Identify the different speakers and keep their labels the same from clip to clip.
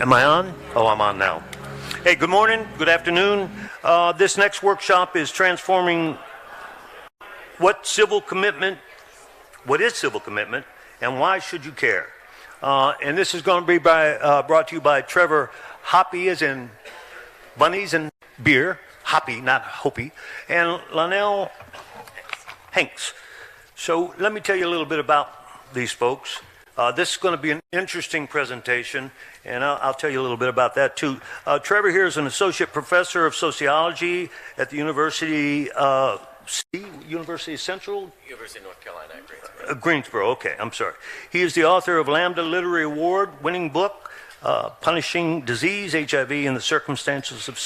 Speaker 1: Am I on? Oh, I'm on now. Hey, good morning, good afternoon. This next workshop is transforming what is civil commitment, and why should you care? And this is going to be brought to you by Trevor Hoppe, as in bunnies and beer, Hoppe, not Hoppe, and Lionel Hanks. So let me tell you a little bit about these folks. This is going to be an interesting presentation, and I'll tell you a little bit about that too. Trevor here is an associate professor of sociology at the University of Central?
Speaker 2: University of North Carolina at Greensboro.
Speaker 1: Greensboro, okay, I'm sorry. He is the author of Lambda Literary Award-winning book, Punishing Disease, HIV, and the Circumstances of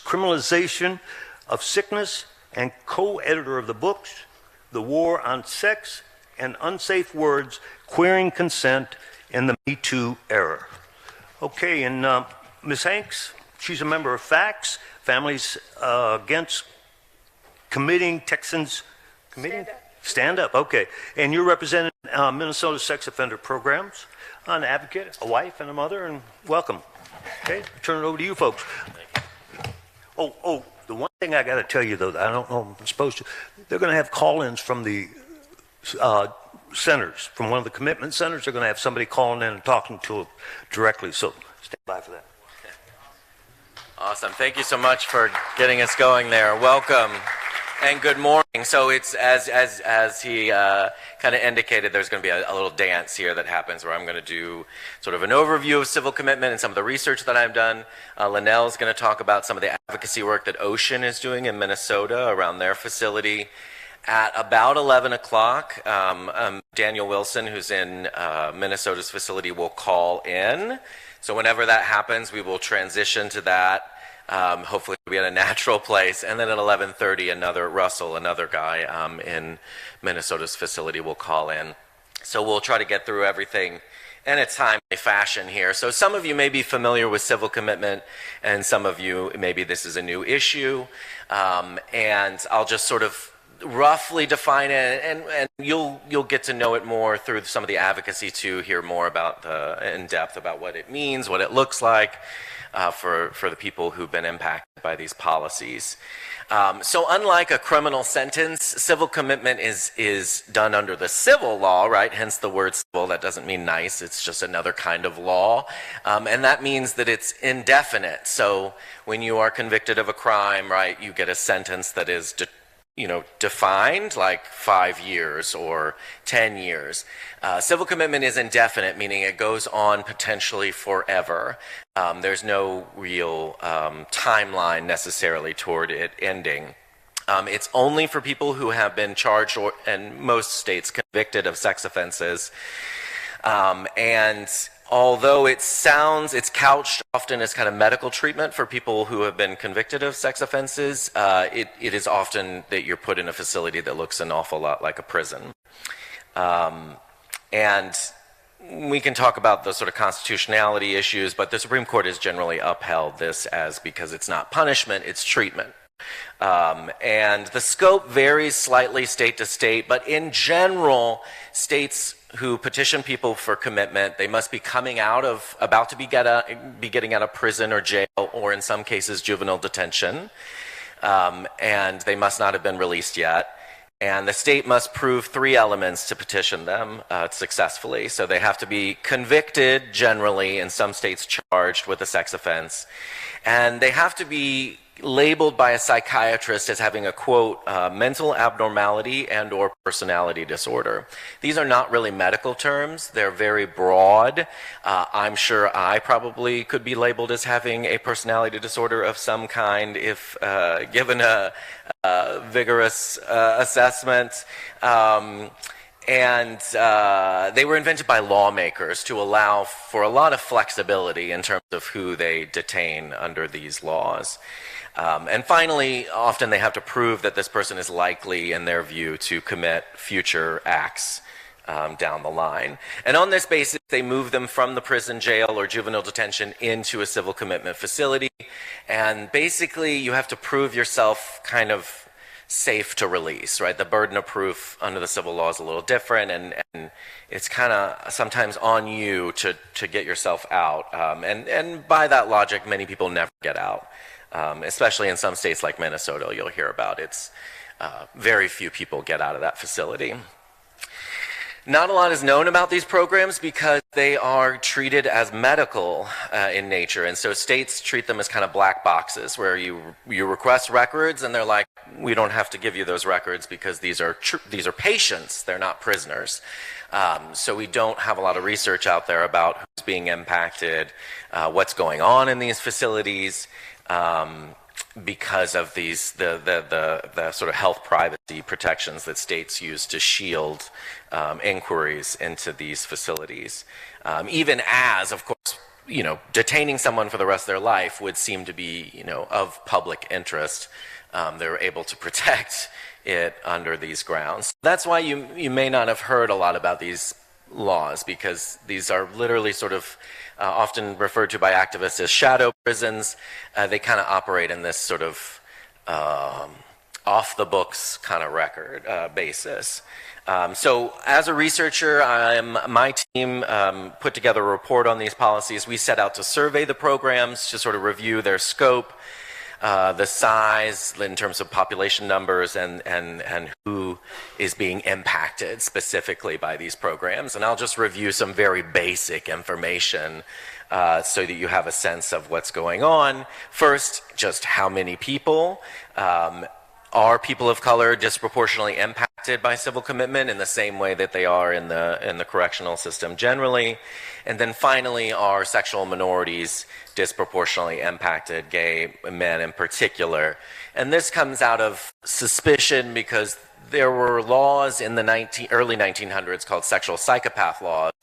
Speaker 1: Criminalization of Sickness, and co-editor of the books, The War on Sex and Unsafe Words, Queering Consent in the Me Too Era. Okay, and Ms. Hanks, she's a member of FACTS, Families Against Committing Texans. Stand up, okay. And you're representing Minnesota sex offender programs, an advocate, a wife, and a mother, and welcome. Okay, turn it over to you folks. Oh, the one thing I got to tell you, though, that I don't know if I'm supposed to, they're going to have call-ins from the centers, from one of the commitment centers. They're going to have somebody calling in and talking to them directly, so stand by for that.
Speaker 2: Awesome. Thank you so much for getting us going there. Welcome and good morning. So it's as he kind of indicated, there's going to be a little dance here that happens where I'm going to do sort of an overview of civil commitment and some of the research that I've done. Linnell is going to talk about some of the advocacy work that Ocean is doing in Minnesota around their facility. At about 11 o'clock, Daniel Wilson, who's in Minnesota's facility, will call in. So whenever that happens, we will transition to that. Hopefully it'll be in a natural place. And then at 11:30, Russell, another guy in Minnesota's facility, will call in. So we'll try to get through everything in a timely fashion here. So some of you may be familiar with civil commitment, and some of you, maybe this is a new issue. And I'll just sort of roughly define it, and you'll get to know it more through some of the advocacy to hear more about in depth about what it means, what it looks like for the people who've been impacted by these policies. So unlike a criminal sentence, civil commitment is done under the civil law, right? Hence the word civil. That doesn't mean nice. It's just another kind of law. And that means that it's indefinite. So when you are convicted of a crime, right, you get a sentence that is defined, like 5 years or 10 years. Civil commitment is indefinite, meaning it goes on potentially forever. There's no real timeline necessarily toward it ending. It's only for people who have been charged or, in most states, convicted of sex offenses. And although it's couched often as kind of medical treatment for people who have been convicted of sex offenses, it is often that you're put in a facility that looks an awful lot like a prison. And we can talk about the sort of constitutionality issues, but the Supreme Court has generally upheld this because it's not punishment, it's treatment. And the scope varies slightly state to state, but in general, states who petition people for commitment, they must be about to be getting out of prison or jail, or in some cases juvenile detention, and they must not have been released yet. And the state must prove 3 elements to petition them successfully. So they have to be convicted, generally, in some states charged with a sex offense, and they have to be labeled by a psychiatrist as having a, quote, mental abnormality and or personality disorder. These are not really medical terms. They're very broad. I'm sure I probably could be labeled as having a personality disorder of some kind if given a vigorous assessment. And they were invented by lawmakers to allow for a lot of flexibility in terms of who they detain under these laws. And finally, often they have to prove that this person is likely, in their view, to commit future acts down the line. And on this basis, they move them from the prison, jail, or juvenile detention into a civil commitment facility. And basically, you have to prove yourself kind of safe to release, right? The burden of proof under the civil law is a little different, and it's kind of sometimes on you to get yourself out. And by that logic, many people never get out, especially in some states like Minnesota, you'll hear about. It's very few people get out of that facility. Not a lot is known about these programs because they are treated as medical in nature, and so states treat them as kind of black boxes where you request records and they're like, we don't have to give you those records because these are patients, they're not prisoners. So we don't have a lot of research out there about who's being impacted, what's going on in these facilities, because of these the sort of health privacy protections that states use to shield inquiries into these facilities. Even as, of course, detaining someone for the rest of their life would seem to be, of public interest. They're able to protect it under these grounds. That's why you may not have heard a lot about these laws, because these are literally sort of often referred to by activists as shadow prisons. They kind of operate in this sort of off-the-books kind of record basis. So as a researcher, my team put together a report on these policies. We set out to survey the programs, to sort of review their scope, the size in terms of population numbers, and who is being impacted specifically by these programs. And I'll just review some very basic information so that you have a sense of what's going on. First, just how many people are people of color disproportionately impacted by civil commitment in the same way that they are in the correctional system generally? And then finally, are sexual minorities disproportionately impacted, gay men in particular? And this comes out of suspicion because there were laws in the early 1900s called sexual psychopath laws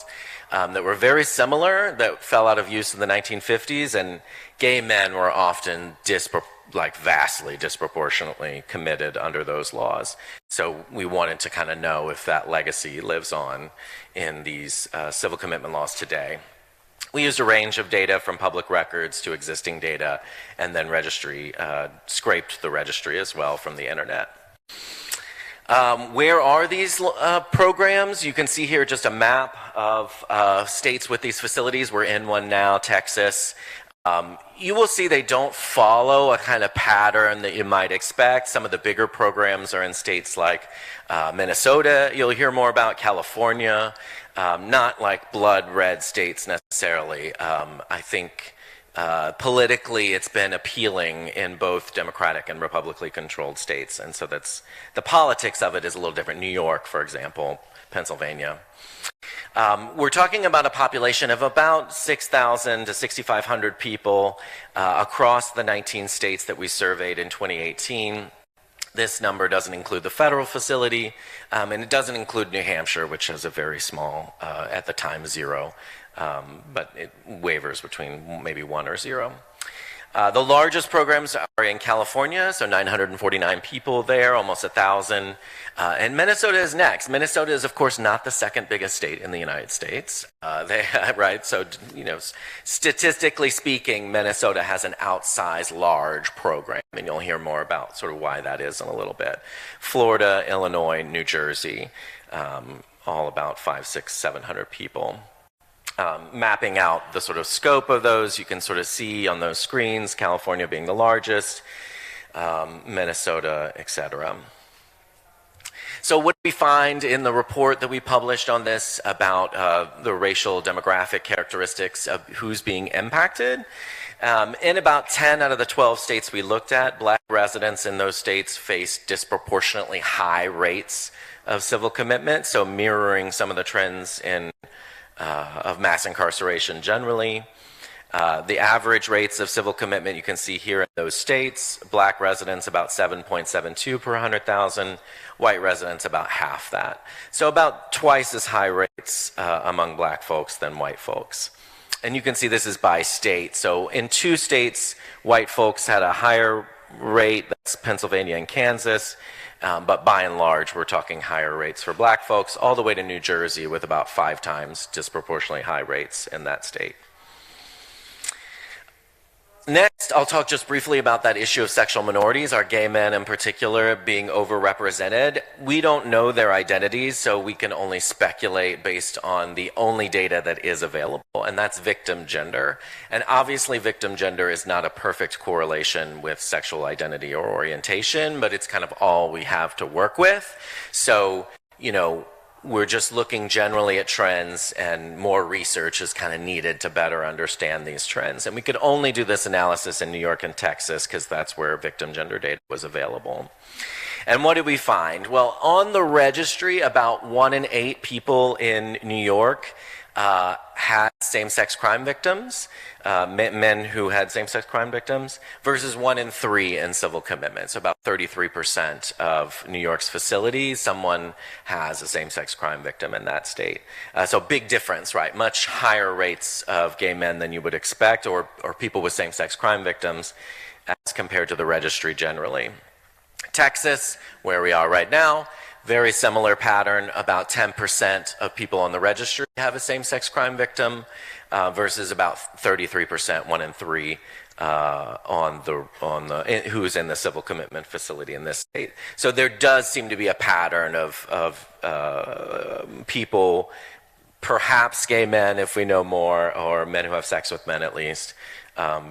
Speaker 2: that were very similar, that fell out of use in the 1950s, and gay men were often vastly disproportionately committed under those laws. So we wanted to kind of know if that legacy lives on in these civil commitment laws today. We used a range of data from public records to existing data, and then scraped the registry as well from the internet. Where are these programs? You can see here just a map of states with these facilities. We're in one now, Texas. You will see they don't follow a kind of pattern that you might expect. Some of the bigger programs are in states like Minnesota. You'll hear more about California, not like blood red states necessarily. I think politically it's been appealing in both Democratic and Republically controlled states. And so the politics of it is a little different. New York, for example, Pennsylvania. We're talking about a population of about 6,000 to 6,500 people across the 19 states that we surveyed in 2018. This number doesn't include the federal facility, and it doesn't include New Hampshire, which has a very small, at the time, 0, but it wavers between maybe 1 or 0. The largest programs are in California, so 949 people there, almost 1,000. And Minnesota is next. Minnesota is, of course, not the second biggest state in the United States. Right? So, statistically speaking, Minnesota has an outsized large program, and you'll hear more about sort of why that is in a little bit. Florida, Illinois, New Jersey, all about 500, 600, 700 people. Mapping out the sort of scope of those, you can sort of see on those screens, California being the largest, Minnesota, etc. So what we find in the report that we published on this about the racial demographic characteristics of who's being impacted, in about 10 out of the 12 states we looked at, black residents in those states face disproportionately high rates of civil commitment, so mirroring some of the trends of mass incarceration generally. The average rates of civil commitment you can see here in those states. Black residents about 7.72 per 100,000, white residents about half that. So about twice as high rates among black folks than white folks. And you can see this is by state. So in 2 states, white folks had a higher rate, that's Pennsylvania and Kansas. But by and large, we're talking higher rates for black folks, all the way to New Jersey with about 5 times disproportionately high rates in that state. Next, I'll talk just briefly about that issue of sexual minorities, our gay men in particular being overrepresented. We don't know their identities, so we can only speculate based on the only data that is available, and that's victim gender. And obviously, victim gender is not a perfect correlation with sexual identity or orientation, but it's kind of all we have to work with. So, you know, we're just looking generally at trends, and more research is kind of needed to better understand these trends. And we could only do this analysis in New York and Texas because that's where victim gender data was available. And what did we find? Well, on the registry, about 1 in 8 people in New York had same-sex crime victims, men who had same-sex crime victims, versus 1 in 3 in civil commitment. So about 33% of New York's facilities, someone has a same-sex crime victim in that state. So big difference, right? Much higher rates of gay men than you would expect, or people with same-sex crime victims, as compared to the registry generally. Texas, where we are right now, very similar pattern. About 10% of people on the registry have a same-sex crime victim, versus about 33%, 1 in 3, who's in the civil commitment facility in this state. So there does seem to be a pattern of people, perhaps gay men, if we know more, or men who have sex with men at least,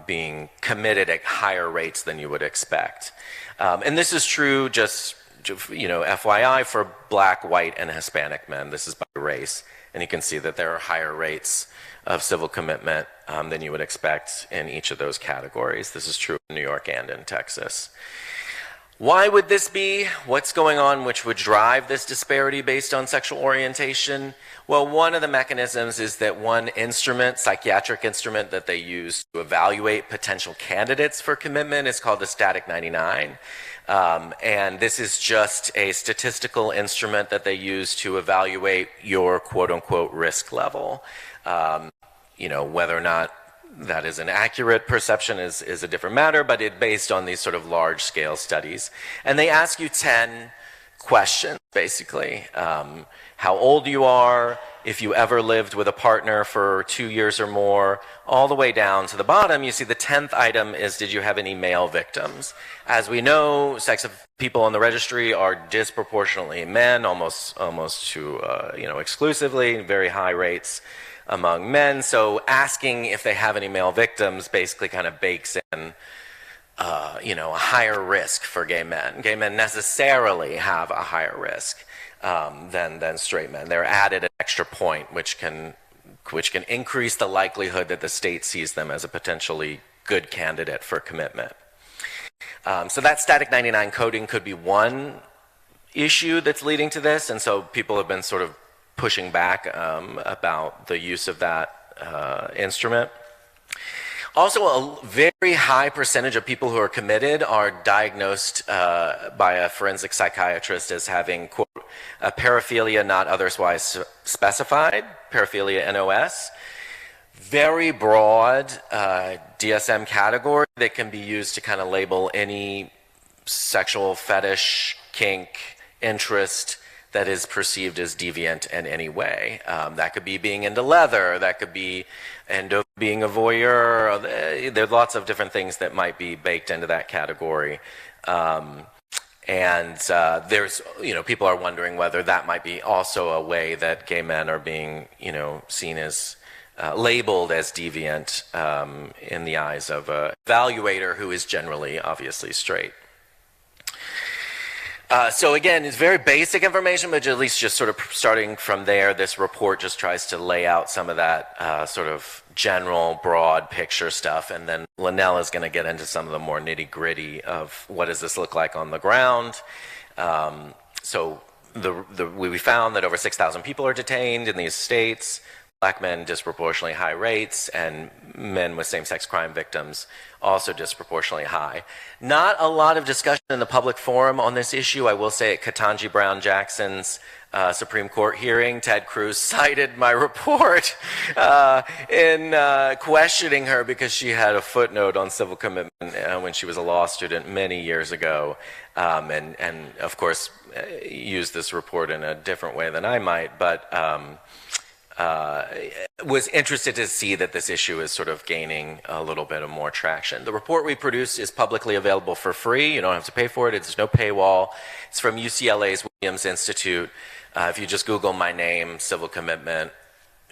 Speaker 2: being committed at higher rates than you would expect. And this is true, just, you know, FYI, for Black, white, and Hispanic men. This is by race. And you can see that there are higher rates of civil commitment than you would expect in each of those categories. This is true in New York and in Texas. Why would this be? What's going on which would drive this disparity based on sexual orientation? Well, one of the mechanisms is that one instrument, psychiatric instrument that they use to evaluate potential candidates for commitment is called the static 99. And this is just a statistical instrument that they use to evaluate your quote-unquote risk level. You know, whether or not that is an accurate perception is a different matter, but it's based on these sort of large-scale studies. And they ask you 10 questions, basically. How old you are, if you ever lived with a partner for 2 years or more, all the way down to the bottom, you see the 10th item is, did you have any male victims? As we know, sex of people on the registry are disproportionately men, almost to, you know, exclusively, very high rates among men. So asking if they have any male victims basically kind of bakes in, you know, a higher risk for gay men. Gay men necessarily have a higher risk than straight men. They're added an extra point, which can increase the likelihood that the state sees them as a potentially good candidate for commitment. So that static 99 coding could be one issue that's leading to this, and so people have been sort of pushing back about the use of that instrument. Also, a very high percentage of people who are committed are diagnosed by a forensic psychiatrist as having, quote, a paraphilia not otherwise specified, paraphilia NOS. Very broad DSM category that can be used to kind of label any sexual fetish, kink, interest that is perceived as deviant in any way. That could be being into leather, that could be being a voyeur. There's lots of different things that might be baked into that category. There's, you know, people are wondering whether that might be also a way that gay men are being, you know, seen as labeled as deviant in the eyes of an evaluator who is generally obviously straight. So again, it's very basic information, but at least just sort of starting from there, this report just tries to lay out some of that sort of general, broad picture stuff, and then Linnell is going to get into some of the more nitty-gritty of what does this look like on the ground. So we found that over 6,000 people are detained in these states. Black men disproportionately high rates, and men with same-sex crime victims also disproportionately high. Not a lot of discussion in the public forum on this issue. I will say at Ketanji Brown Jackson's Supreme Court hearing, Ted Cruz cited my report in questioning her because she had a footnote on civil commitment when she was a law student many years ago, and of course used this report in a different way than I might, but was interested to see that this issue is sort of gaining a little bit of more traction. The report we produced is publicly available for free. You don't have to pay for it. It's no paywall. It's from UCLA's Williams Institute. If you just Google my name, civil commitment,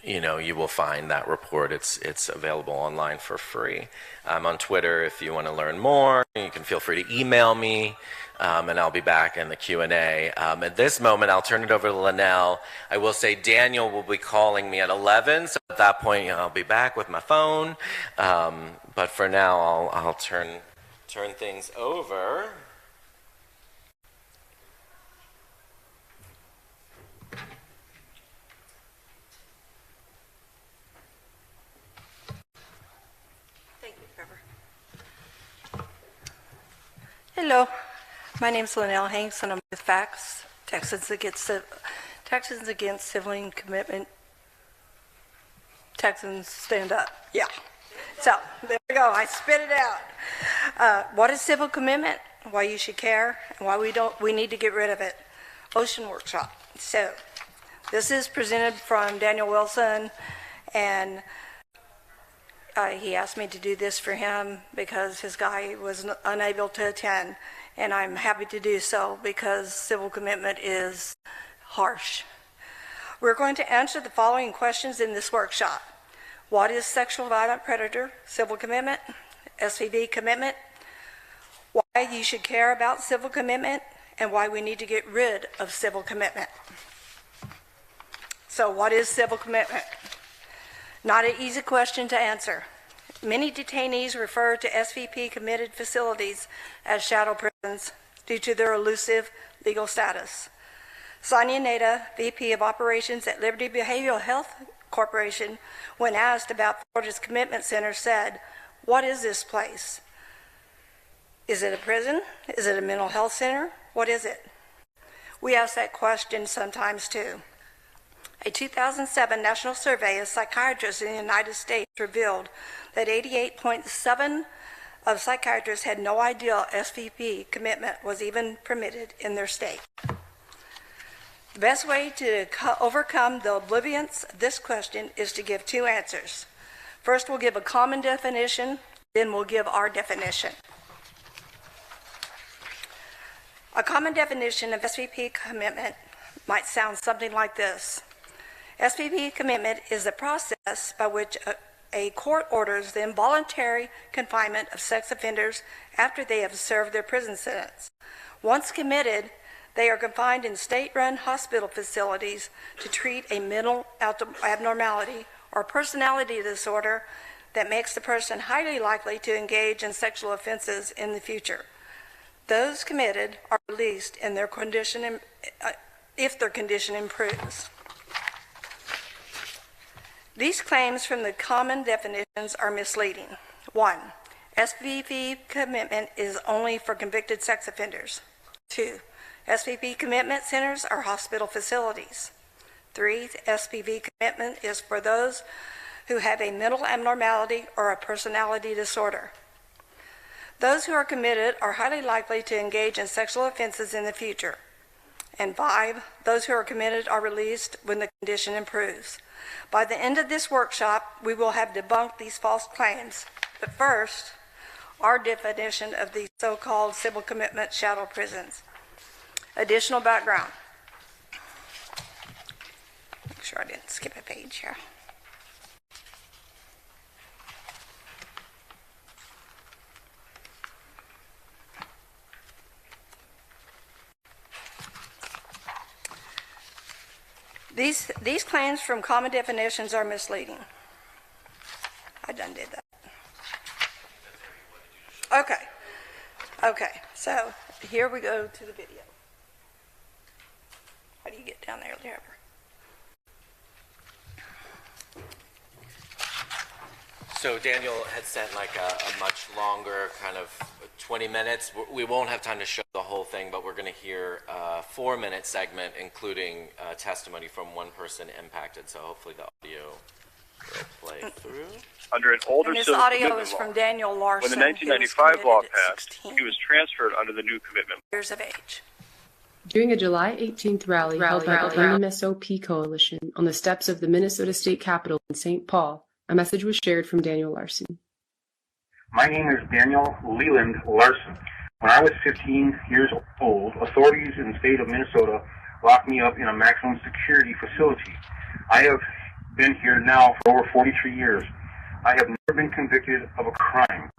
Speaker 2: you will find that report. It's available online for free. I'm on Twitter if you want to learn more. You can feel free to email me, and I'll be back in the Q&A. At this moment, I'll turn it over to Linnell. I will say Daniel will be calling me at 11, so at that point, I'll be back with my phone. But for now, I'll turn things over.
Speaker 3: Hello, my name is Linnell Hanks, and I'm with FACTS, Texans Against Civilian Commitment. Texans Stand Up. Yeah. So there we go. I spit it out. What is civil commitment? Why you should care, and why we need to get rid of it. Ocean Workshop. So this is presented from Daniel Wilson, and he asked me to do this for him because his guy was unable to attend, and I'm happy to do so because civil commitment is harsh. We're going to answer the following questions in this workshop. What is sexual violent predator, civil commitment, SVB commitment, why you should care about civil commitment, and why we need to get rid of civil commitment. So what is civil commitment? Not an easy question to answer. Many detainees refer to SVP-committed facilities as shadow prisons due to their elusive legal status. Sonia Nada, VP of Operations at Liberty Behavioral Health Corporation, when asked about Florida's commitment center, said, "What is this place? Is it a prison? Is it a mental health center? What is it?" We ask that question sometimes too. A 2007 national survey of psychiatrists in the United States revealed that 88.7% of psychiatrists had no idea SVP commitment was even permitted in their state. The best way to overcome the oblivience of this question is to give two answers. First, we'll give a common definition, then we'll give our definition. A common definition of SVP commitment might sound something like this. SVP commitment is the process by which a court orders the involuntary confinement of sex offenders after they have served their prison sentence. Once committed, they are confined in state-run hospital facilities to treat a mental abnormality or personality disorder that makes the person highly likely to engage in sexual offenses in the future. Those committed are released in their condition if their condition improves. These claims from the common definitions are misleading. 1. SVP commitment is only for convicted sex offenders. 2. SVP commitment centers are hospital facilities. 3. SVP commitment is for those who have a mental abnormality or a personality disorder. Those who are committed are highly likely to engage in sexual offenses in the future. And 5. Those who are committed are released when the condition improves. By the end of this workshop, we will have debunked these false claims. But first, our definition of these so-called civil commitment shadow prisons. Additional background. Make sure I didn't skip a page here. These claims from common definitions are misleading. I done did that. Okay, so here we go to the video. How do you get down there, Trevor?
Speaker 2: So Daniel had sent like a much longer kind of 20 minutes. We won't have time to show the whole thing, but we're going to hear a 4-minute segment, including testimony from one person impacted. So hopefully the audio will play through.
Speaker 4: Under an older
Speaker 3: And this
Speaker 4: civil
Speaker 3: audio
Speaker 4: commitment
Speaker 3: is
Speaker 4: law.
Speaker 3: from Daniel Larson.
Speaker 4: When the 1995 law passed, he was transferred under the new commitment law.
Speaker 3: Years of age.
Speaker 4: During a July 18th rally held by the MSOP Coalition on the steps of the Minnesota State Capitol in St. Paul, a message was shared from Daniel Larson.
Speaker 5: My name is Daniel Leland Larson. When I was 15 years old, authorities in the state of Minnesota locked me up in a maximum security facility. I have been here now for over 43 years. I have never been convicted of a crime.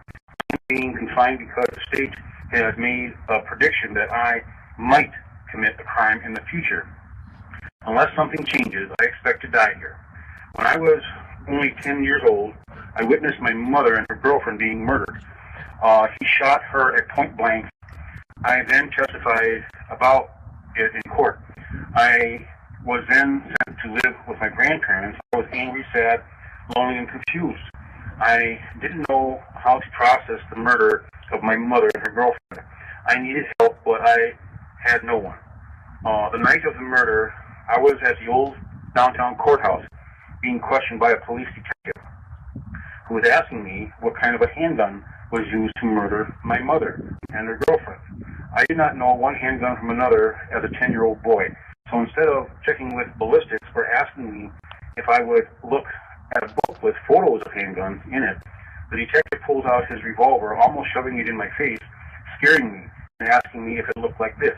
Speaker 5: I'm being confined because the state has made a prediction that I might commit a crime in the future. Unless something changes, I expect to die here. When I was only 10 years old, I witnessed my mother and her girlfriend being murdered. He shot her at point blank. I then testified about it in court. I was then sent to live with my grandparents. I was angry, sad, lonely, and confused. I didn't know how to process the murder of my mother and her girlfriend. I needed help, but I had no one. The night of the murder, I was at the old downtown courthouse being questioned by a police detective who was asking me what kind of a handgun was used to murder my mother and her girlfriend. I did not know one handgun from another as a 10-year-old boy. So instead of checking with ballistics or asking me if I would look at a book with photos of handguns in it, the detective pulls out his revolver, almost shoving it in my face, scaring me and asking me if it looked like this,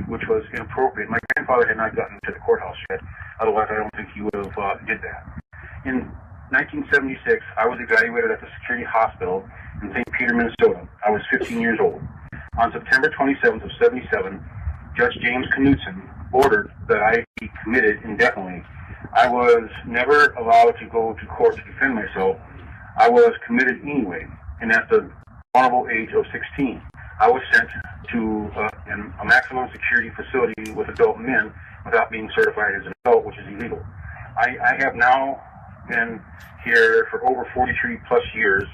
Speaker 5: which was inappropriate. My grandfather had not gotten to the courthouse yet. Otherwise, I don't think he would have did that. In 1976, I was evaluated at the Security Hospital in St. Peter, Minnesota. I was 15 years old. On September 27th of 77, Judge James Knudsen ordered that I be committed indefinitely. I was never allowed to go to court to defend myself. I was committed anyway, and at the honorable age of 16, I was sent to a maximum security facility with adult men without being certified as an adult, which is illegal. I have now been here for over 43 plus years,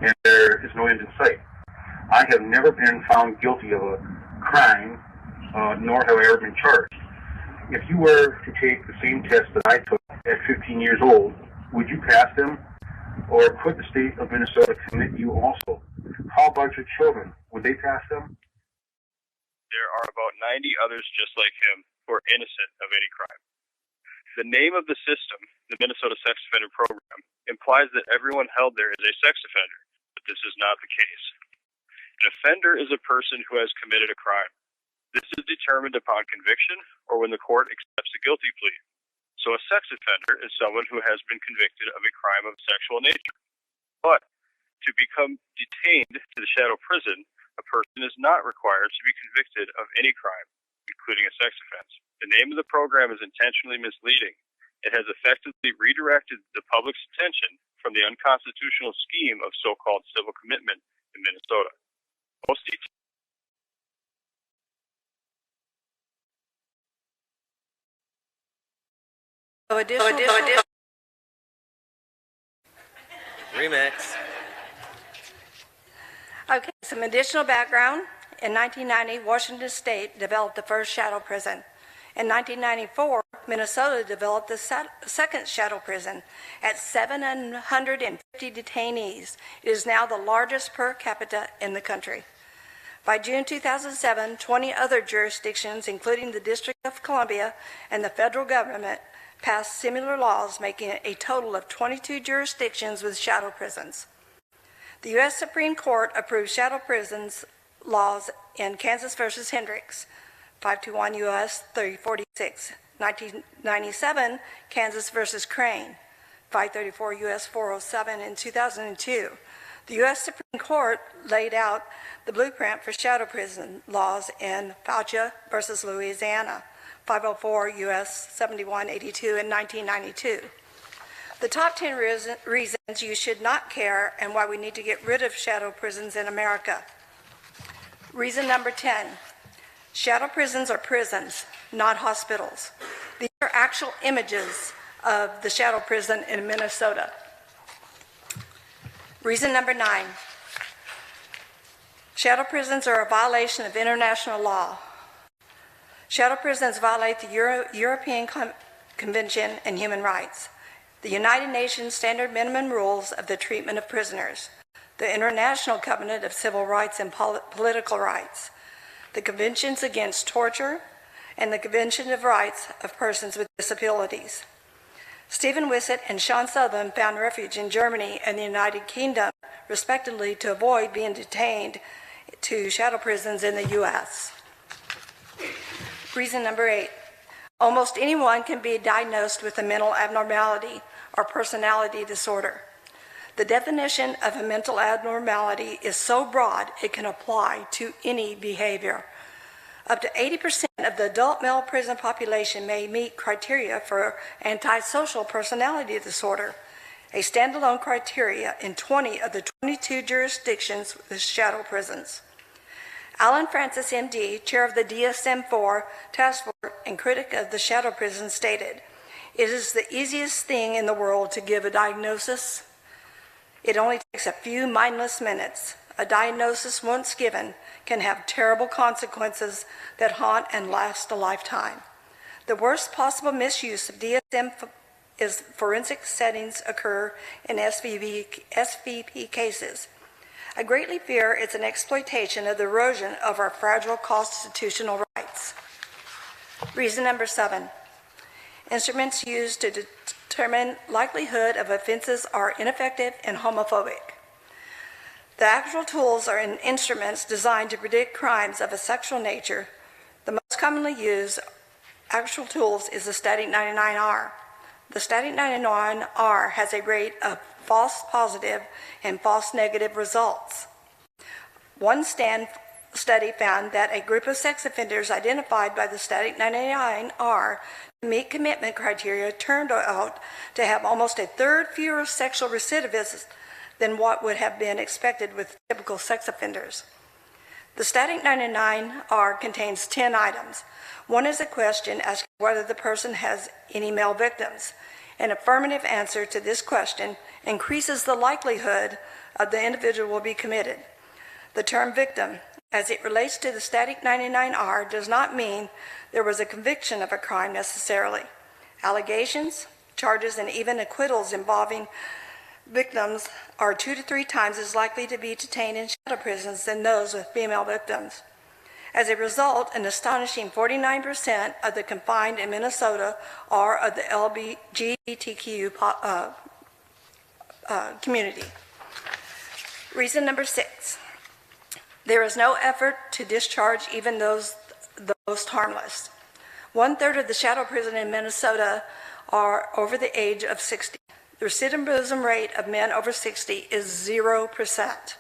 Speaker 5: and there is no end in sight. I have never been found guilty of a crime, nor have I ever been charged. If you were to take the same test that I took at 15 years old, would you pass them? Or could the state of Minnesota commit you also? How about your children? Would they pass them?
Speaker 6: There are about 90 others just like him who are innocent of any crime. The name of the system, the Minnesota Sex Offender Program, implies that everyone held there is a sex offender, but this is not the case. An offender is a person who has committed a crime. This is determined upon conviction or when the court accepts a guilty plea. So a sex offender is someone who has been convicted of a crime of sexual nature. But to become detained to the shadow prison, a person is not required to be convicted of any crime, including a sex offense. The name of the program is intentionally misleading. It has effectively redirected the public's attention from the unconstitutional scheme of so-called civil commitment in Minnesota. Most
Speaker 2: Remix.
Speaker 3: Okay, some additional background. In 1990, Washington State developed the first shadow prison. In 1994, Minnesota developed the second shadow prison at 750 detainees. It is now the largest per capita in the country. By June 2007, 20 other jurisdictions, including the District of Columbia and the federal government, passed similar laws, making it a total of 22 jurisdictions with shadow prisons. The U.S. Supreme Court approved shadow prisons laws in Kansas versus Hendricks, 521 U.S. 3046. 1997, Kansas versus Crane, 534 U.S. 407 in 2002. The U.S. Supreme Court laid out the blueprint for shadow prison laws in Faucha versus Louisiana, 504 U.S. 7182 in 1992. The top 10 reasons you should not care and why we need to get rid of shadow prisons in America. Reason number 10, shadow prisons are prisons, not hospitals. These are actual images of the shadow prison in Minnesota. Reason number 9, shadow prisons are a violation of international law. Shadow prisons violate the European Convention on Human Rights, the United Nations Standard Minimum Rules of the Treatment of Prisoners, the International Covenant of Civil Rights and Political Rights, the Conventions Against Torture, and the Convention of Rights of Persons with Disabilities. Stephen Wissett and Sean Sutherland found refuge in Germany and the United Kingdom, respectively, to avoid being detained to shadow prisons in the U.S. Reason number 8. Almost anyone can be diagnosed with a mental abnormality or personality disorder. The definition of a mental abnormality is so broad it can apply to any behavior. Up to 80% of the adult male prison population may meet criteria for antisocial personality disorder, a standalone criteria in 20 of the 22 jurisdictions with shadow prisons. Alan Francis, MD, chair of the DSM-4 task force and critic of the shadow prison, stated, "It is the easiest thing in the world to give a diagnosis. It only takes a few mindless minutes. A diagnosis once given can have terrible consequences that haunt and last a lifetime. The worst possible misuse of DSM is forensic settings occur in SVP cases. I greatly fear it's an exploitation of the erosion of our fragile constitutional rights." Reason number 7. Instruments used to determine likelihood of offenses are ineffective and homophobic. The actual tools are instruments designed to predict crimes of a sexual nature. The most commonly used actual tools is the static 99R. The static 99R has a rate of false positive and false negative results. One study found that a group of sex offenders identified by the static 99R to meet commitment criteria turned out to have almost a third fewer sexual recidivists than what would have been expected with typical sex offenders. The static 99R contains 10 items. One is a question asking whether the person has any male victims. An affirmative answer to this question increases the likelihood of the individual will be committed. The term victim, as it relates to the static 99R, does not mean there was a conviction of a crime necessarily. Allegations, charges, and even acquittals involving victims are 2 to 3 times as likely to be detained in shadow prisons than those with female victims. As a result, an astonishing 49% of the confined in Minnesota are of the LGBTQ community. Reason number 6. There is no effort to discharge even those the most harmless. 1/3 of the shadow prison in Minnesota are over the age of 60. The recidivism rate of men over 60 is 0%.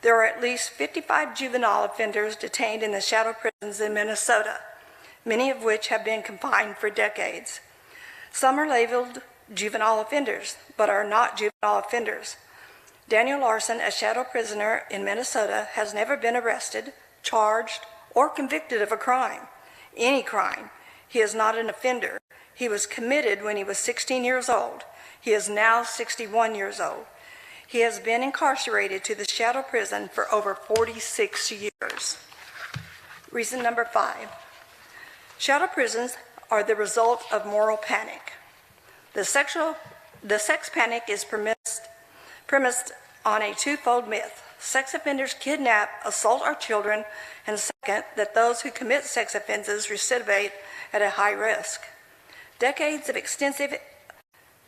Speaker 3: There are at least 55 juvenile offenders detained in the shadow prisons in Minnesota, many of which have been confined for decades. Some are labeled juvenile offenders, but are not juvenile offenders. Daniel Larson, a shadow prisoner in Minnesota, has never been arrested, charged, or convicted of a crime, any crime. He is not an offender. He was committed when he was 16 years old. He is now 61 years old. He has been incarcerated to the shadow prison for over 46 years. Reason number 5. Shadow prisons are the result of moral panic. The sex panic is premised on a twofold myth. Sex offenders kidnap, assault our children, and second, that those who commit sex offenses recidivate at a high risk. Decades of extensive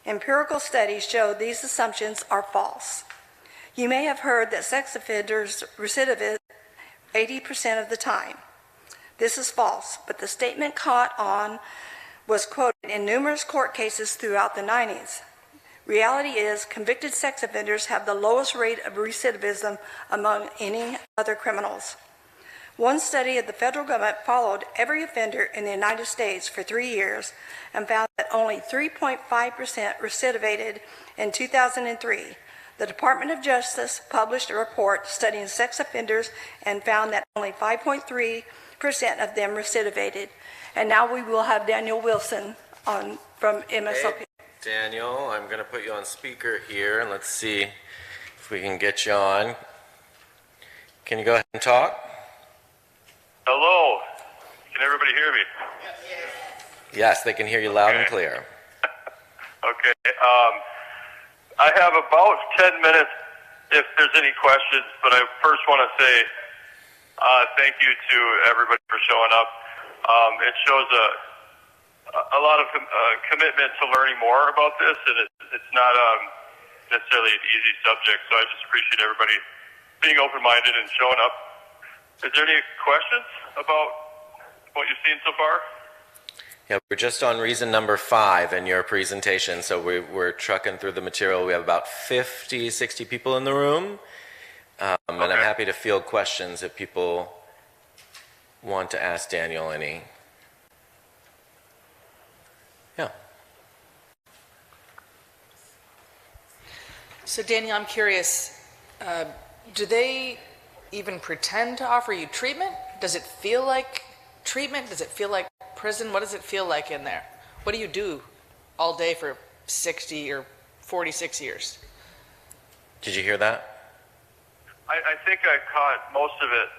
Speaker 3: empirical studies show these assumptions are false. You may have heard that sex offenders recidivate 80% of the time. This is false, but the statement caught on was quoted in numerous court cases throughout the 90s. Reality is, convicted sex offenders have the lowest rate of recidivism among any other criminals. One study of the federal government followed every offender in the United States for 3 years and found that only 3.5% recidivated in 2003. The Department of Justice published a report studying sex offenders and found that only 5.3% of them recidivated. And now we will have Daniel Wilson from MSOP.
Speaker 2: Hey, Daniel, I'm going to put you on speaker here, and let's see if we can get you on. Can you go ahead and talk?
Speaker 6: Hello. Can everybody hear me?
Speaker 2: Yes, they can hear you loud and clear.
Speaker 6: Okay. I have about 10 minutes if there's any questions, but I first want to say Thank you to everybody for showing up. It shows a lot of commitment to learning more about this, and it's not necessarily an easy subject, so I just appreciate everybody being open-minded and showing up. Is there any questions about what you've seen so far?
Speaker 2: Yeah, we're just on reason number 5 in your presentation, so we're trucking through the material. We have about 50, 60 people in the room, and I'm happy to field questions if people want to ask Daniel any. Yeah.
Speaker 7: So Daniel, I'm curious, do they even pretend to offer you treatment? Does it feel like treatment? Does it feel like prison? What does it feel like in there? What do you do all day for 60 or 46 years?
Speaker 2: Did you hear that?
Speaker 6: I think I caught most of it.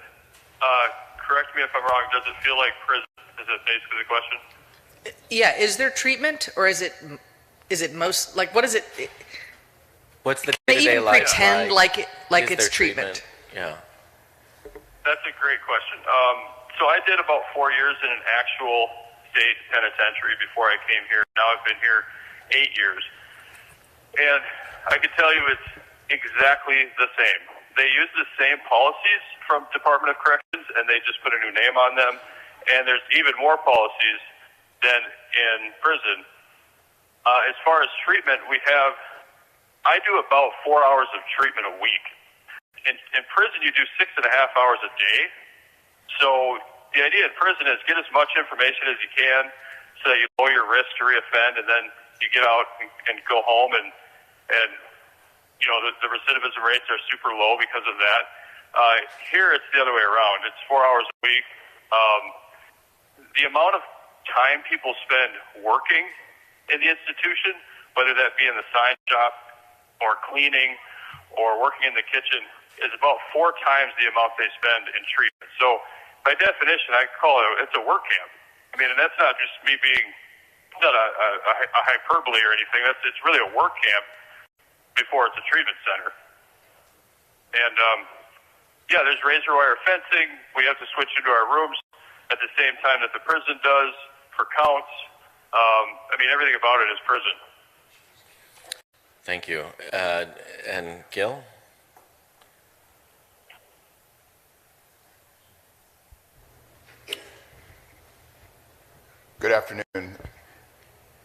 Speaker 6: Correct me if I'm wrong. Does it feel like prison? Is it basically the question?
Speaker 7: Yeah. Is there treatment, or is it most like what is it?
Speaker 2: What's the
Speaker 7: They
Speaker 2: day-to-day
Speaker 7: even
Speaker 2: life
Speaker 7: pretend like
Speaker 2: Is
Speaker 7: it's
Speaker 2: there
Speaker 7: treatment.
Speaker 2: Yeah.
Speaker 6: That's a great question. So I did about 4 years in an actual state penitentiary before I came here. Now I've been here 8 years. And I can tell you it's exactly the same. They use the same policies from Department of Corrections, and they just put a new name on them. And there's even more policies than in prison. As far as treatment, I do about 4 hours of treatment a week. In prison, you do 6.5 hours a day. So the idea in prison is get as much information as you can so that you lower your risk to reoffend, and then you get out and go home, and you know the recidivism rates are super low because of that. Here it's the other way around. It's 4 hours a week. The amount of time people spend working in the institution, whether that be in the sign shop or cleaning or working in the kitchen, is about 4 times the amount they spend in treatment. So by definition, I call it's a work camp. I mean, and that's not just me being, it's not a hyperbole or anything. It's really a work camp before it's a treatment center. And yeah, there's razor wire fencing. We have to switch into our rooms at the same time that the prison does for counts. I mean, everything about it is prison.
Speaker 2: Thank you. And Gil?
Speaker 8: Good afternoon.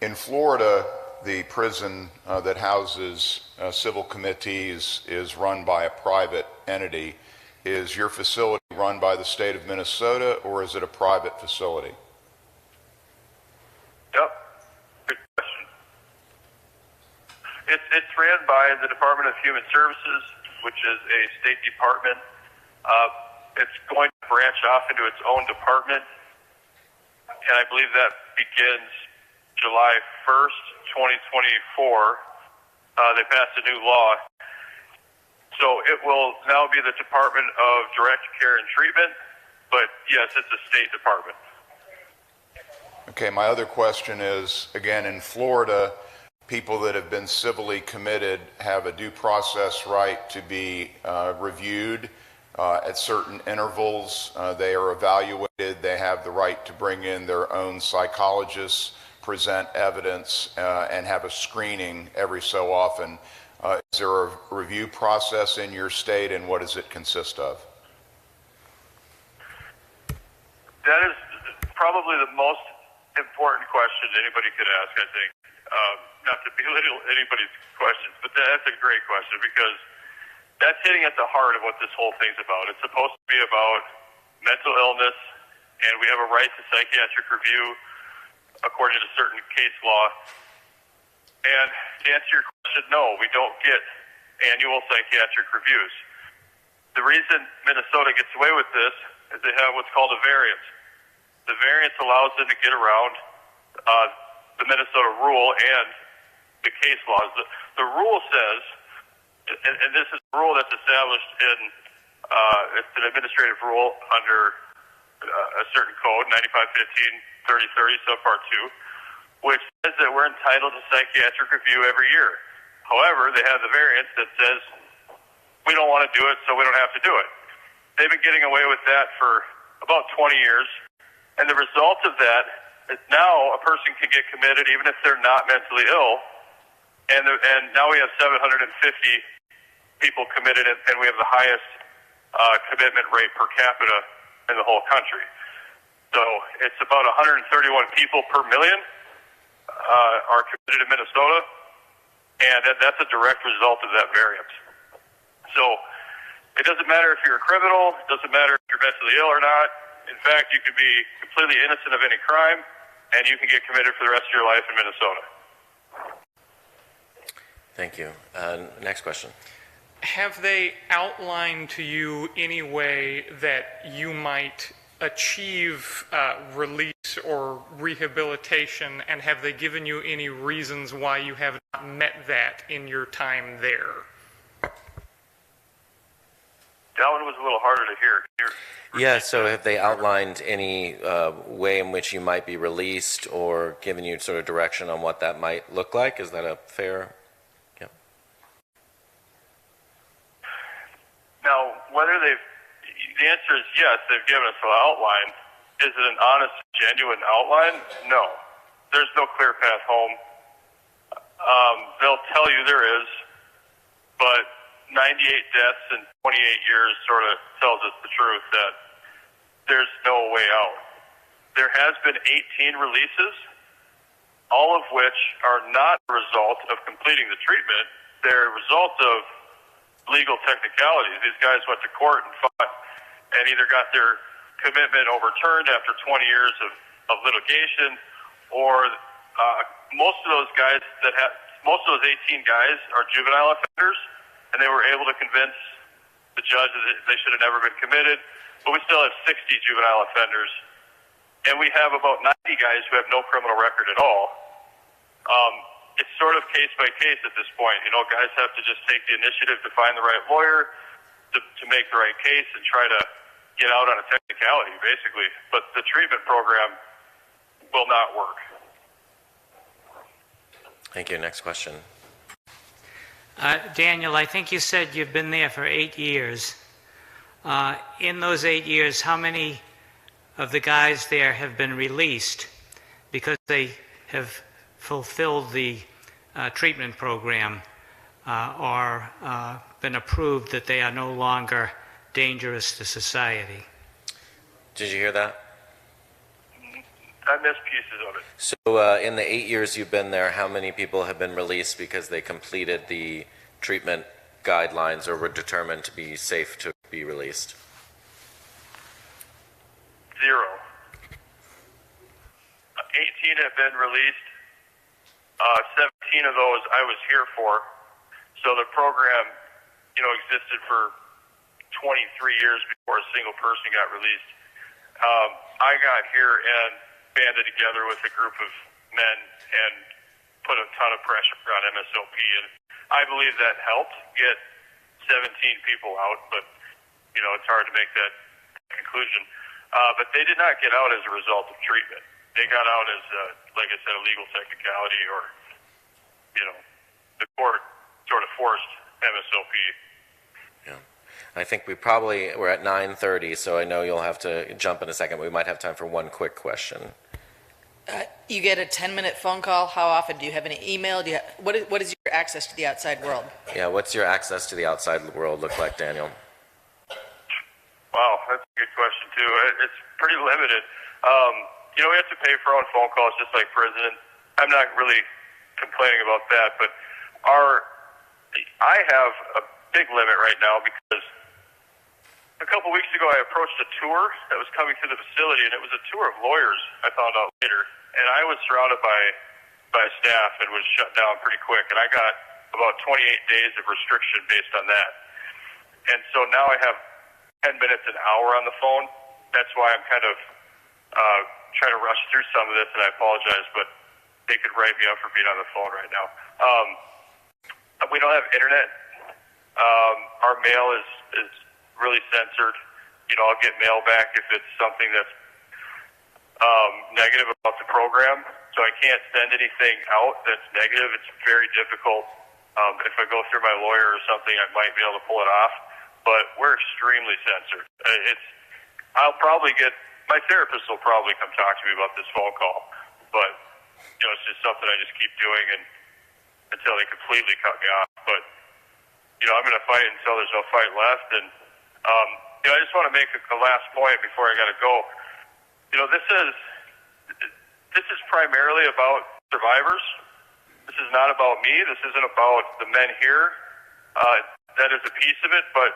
Speaker 8: In Florida, the prison that houses civil committees is run by a private entity. Is your facility run by the state of Minnesota, or is it a private facility?
Speaker 6: Yep. Good question. It's ran by the Department of Human Services, which is a state department. It's going to branch off into its own department, and I believe that begins July 1st, 2024. They passed a new law. So it will now be the Department of Direct Care and Treatment, but yes, it's a state department.
Speaker 8: Okay, my other question is, again, in Florida, people that have been civilly committed have a due process right to be reviewed at certain intervals. They are evaluated. They have the right to bring in their own psychologists, present evidence, and have a screening every so often. Is there a review process in your state, and what does it consist of?
Speaker 6: That is probably the most important question anybody could ask, I think. Not to belittle anybody's questions, but that's a great question, because that's hitting at the heart of what this whole thing's about. It's supposed to be about mental illness, and we have a right to psychiatric review according to certain case law. And to answer your question, no, we don't get annual psychiatric reviews. The reason Minnesota gets away with this is they have what's called a variance. The variance allows them to get around the Minnesota rule and the case laws. The rule says, and this is a rule that's established in, it's an administrative rule under a certain code, 9515-3030 subpart 2, which says that we're entitled to psychiatric review every year. However, they have the variance that says we don't want to do it, so we don't have to do it. they've been getting away with that for about 20 years. And the result of that is now a person can get committed even if they're not mentally ill. And now we have 750 people committed, and we have the highest commitment rate per capita in the whole country. So it's about 131 people per million are committed in Minnesota, and that's a direct result of that variance. So it doesn't matter if you're a criminal, it doesn't matter if you're mentally ill or not. In fact, you can be completely innocent of any crime, and you can get committed for the rest of your life in Minnesota.
Speaker 2: Thank you. Next question.
Speaker 9: Have they outlined to you any way that you might achieve release or rehabilitation, and have they given you any reasons why you have not met that in your time there?
Speaker 6: That one was a little harder to hear.
Speaker 2: Yeah, so have they outlined any way in which you might be released or given you sort of direction on what that might look like? Is that a fair... Yeah.
Speaker 6: Now, whether the answer is yes, they've given us an outline. Is it an honest, genuine outline? No. There's no clear path home. They'll tell you there is, but 98 deaths in 28 years sort of tells us the truth that there's no way out. There has been 18 releases, all of which are not a result of completing the treatment. They're a result of legal technicalities. These guys went to court and fought and either got their commitment overturned after 20 years of litigation, or most of those 18 guys are juvenile offenders, and they were able to convince the judge that they should have never been committed. But we still have 60 juvenile offenders, and we have about 90 guys who have no criminal record at all. It's sort of case by case at this point. You know, guys have to just take the initiative to find the right lawyer, to make the right case, and try to get out on a technicality, basically. But the treatment program will not work.
Speaker 2: Thank you. Next question.
Speaker 10: Daniel, I think you said you've been there for 8 years. In those 8 years, how many of the guys there have been released because they have fulfilled the treatment program or been approved that they are no longer dangerous to society?
Speaker 2: Did you hear that?
Speaker 6: I missed pieces of it.
Speaker 2: So in the 8 years you've been there, how many people have been released because they completed the treatment guidelines or were determined to be safe to be released?
Speaker 6: 0. 18 have been released. 17 of those I was here for. So the program, existed for 23 years before a single person got released. I got here and banded together with a group of men and put a ton of pressure on MSOP, and I believe that helped get 17 people out, but it's hard to make that conclusion. But they did not get out as a result of treatment. They got out as, like I said, a legal technicality, or the court sort of forced MSOP.
Speaker 2: Yeah. I think we're at 9:30, so I know you'll have to jump in a second. We might have time for one quick question.
Speaker 7: You get a 10-minute phone call. How often? Do you have any email? What is your access to the outside world?
Speaker 2: Yeah, what's your access to the outside world look like, Daniel?
Speaker 6: Wow, that's a good question, too. It's pretty limited. We have to pay for our own phone calls just like prison. I'm not really complaining about that, but I have a big limit right now because a couple weeks ago I approached a tour that was coming through the facility, and it was a tour of lawyers, I found out later, and I was surrounded by staff and was shut down pretty quick, and I got about 28 days of restriction based on that. And so now I have 10 minutes an hour on the phone. That's why I'm kind of trying to rush through some of this, and I apologize, but they could write me up for being on the phone right now. We don't have internet. Our mail is really censored. I'll get mail back if it's something that's negative about the program, so I can't send anything out that's negative. It's very difficult. If I go through my lawyer or something, I might be able to pull it off, but we're extremely censored. I'll probably get, my therapist will probably come talk to me about this phone call, but, it's just something I just keep doing until they completely cut me off. But, I'm going to fight until there's no fight left. And, I just want to make a last point before I got to go. This is primarily about survivors. This is not about me. This isn't about the men here. That is a piece of it, but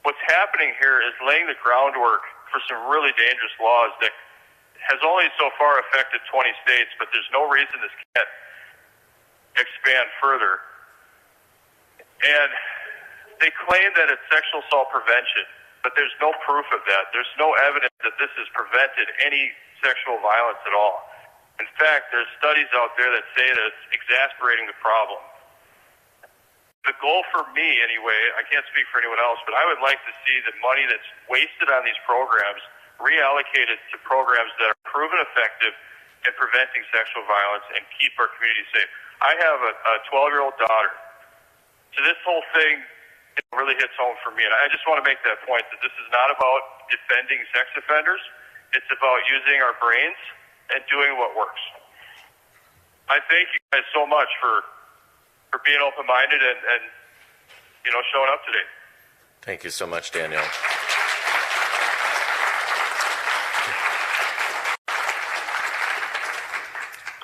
Speaker 6: what's happening here is laying the groundwork for some really dangerous laws that has only so far affected 20 states, but there's no reason this can't expand further. And they claim that it's sexual assault prevention, but there's no proof of that. There's no evidence that this has prevented any sexual violence at all. In fact, there's studies out there that say that it's exacerbating the problem. The goal for me, anyway, I can't speak for anyone else, but I would like to see the money that's wasted on these programs reallocated to programs that are proven effective in preventing sexual violence and keep our community safe. I have a 12-year-old daughter. So this whole thing really hits home for me, and I just want to make that point that this is not about defending sex offenders. It's about using our brains and doing what works. I thank you guys so much for being open-minded and showing up today.
Speaker 2: Thank you so much, Daniel.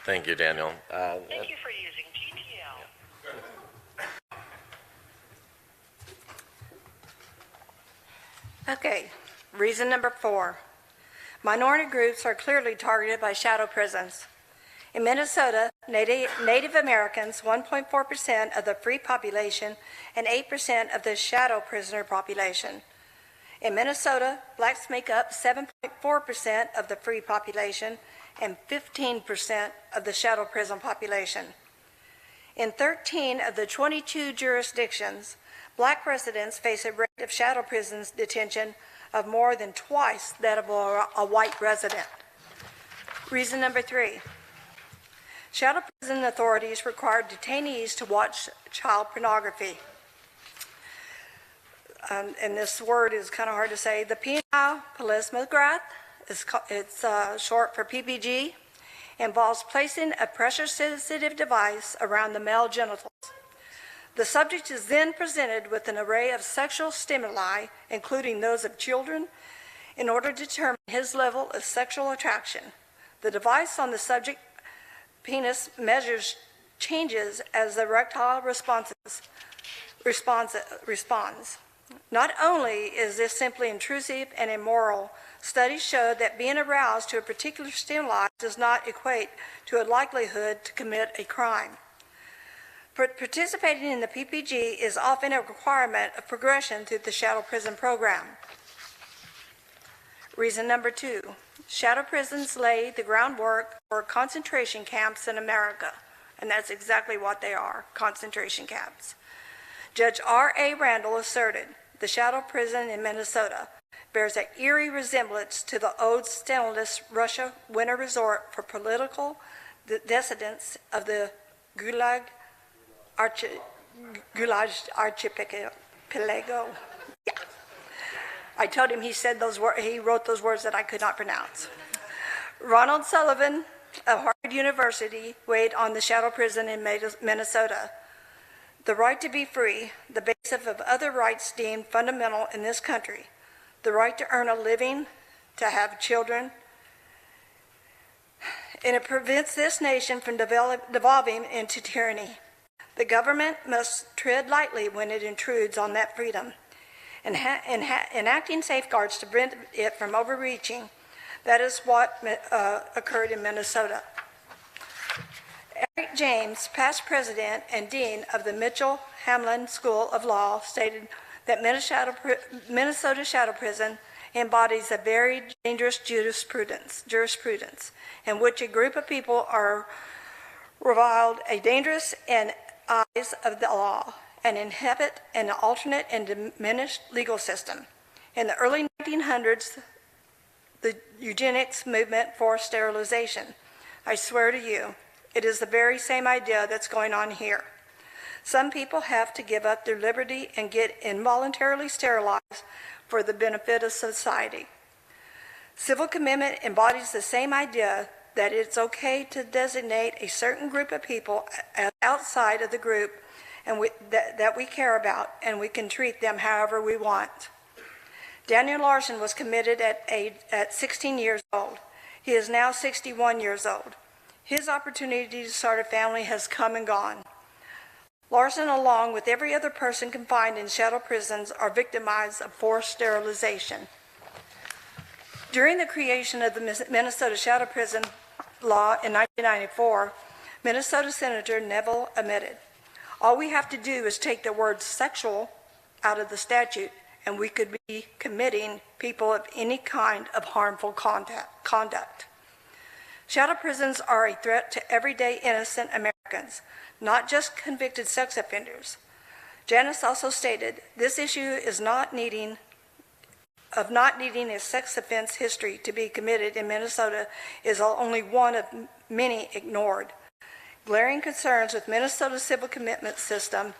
Speaker 2: Thank you, Daniel.
Speaker 11: Thank you for using GTL.
Speaker 3: Okay, reason number 4. Minority groups are clearly targeted by shadow prisons. In Minnesota, Native Americans, 1.4% of the free population and 8% of the shadow prisoner population. In Minnesota, blacks make up 7.4% of the free population and 15% of the shadow prison population. In 13 of the 22 jurisdictions, black residents face a rate of shadow prisons detention of more than twice that of a white resident. Reason number 3. Shadow prison authorities require detainees to watch child pornography. And this word is kind of hard to say. The penile polysmograph, it's short for PPG, involves placing a pressure-sensitive device around the male genitals. The subject is then presented with an array of sexual stimuli, including those of children, in order to determine his level of sexual attraction. The device on the subject penis measures changes as the erectile responds. Not only is this simply intrusive and immoral, studies show that being aroused to a particular stimuli does not equate to a likelihood to commit a crime. Participating in the PPG is often a requirement of progression through the shadow prison program. Reason number 2, shadow prisons lay the groundwork for concentration camps in America, and that's exactly what they are, concentration camps. Judge R.A. Randall asserted the shadow prison in Minnesota bears an eerie resemblance to the old Stalinist Russia winter resort for political dissidents of the Gulag Archipelago. Yeah. I told him he wrote those words that I could not pronounce. Ronald Sullivan of Harvard University weighed on the shadow prison in Minnesota. The right to be free, the basis of other rights deemed fundamental in this country, the right to earn a living, to have children, and it prevents this nation from devolving into tyranny. The government must tread lightly when it intrudes on that freedom, and enacting safeguards to prevent it from overreaching. That is what occurred in Minnesota. Eric James, past president and dean of the Mitchell-Hamlin School of Law, stated that Minnesota Shadow Prison embodies a very dangerous jurisprudence in which a group of people are reviled a dangerous in eyes of the law and inhabit an alternate and diminished legal system. In the early 1900s, the eugenics movement forced sterilization. I swear to you, it is the very same idea that's going on here. Some people have to give up their liberty and get involuntarily sterilized for the benefit of society. Civil commitment embodies the same idea that it's okay to designate a certain group of people as outside of the group and that we care about, and we can treat them however we want. Daniel Larson was committed at 16 years old. He is now 61 years old. His opportunity to start a family has come and gone. Larson, along with every other person confined in shadow prisons, are victimized of forced sterilization. During the creation of the Minnesota shadow prison law in 1994, Minnesota Senator Neville admitted, "All we have to do is take the word sexual out of the statute, and we could be committing people of any kind of harmful conduct." Shadow prisons are a threat to everyday innocent Americans, not just convicted sex offenders. Janice also stated, "This issue is not needing a sex offense history to be committed in Minnesota is only one of many ignored. Glaring concerns with Minnesota's civil commitment system.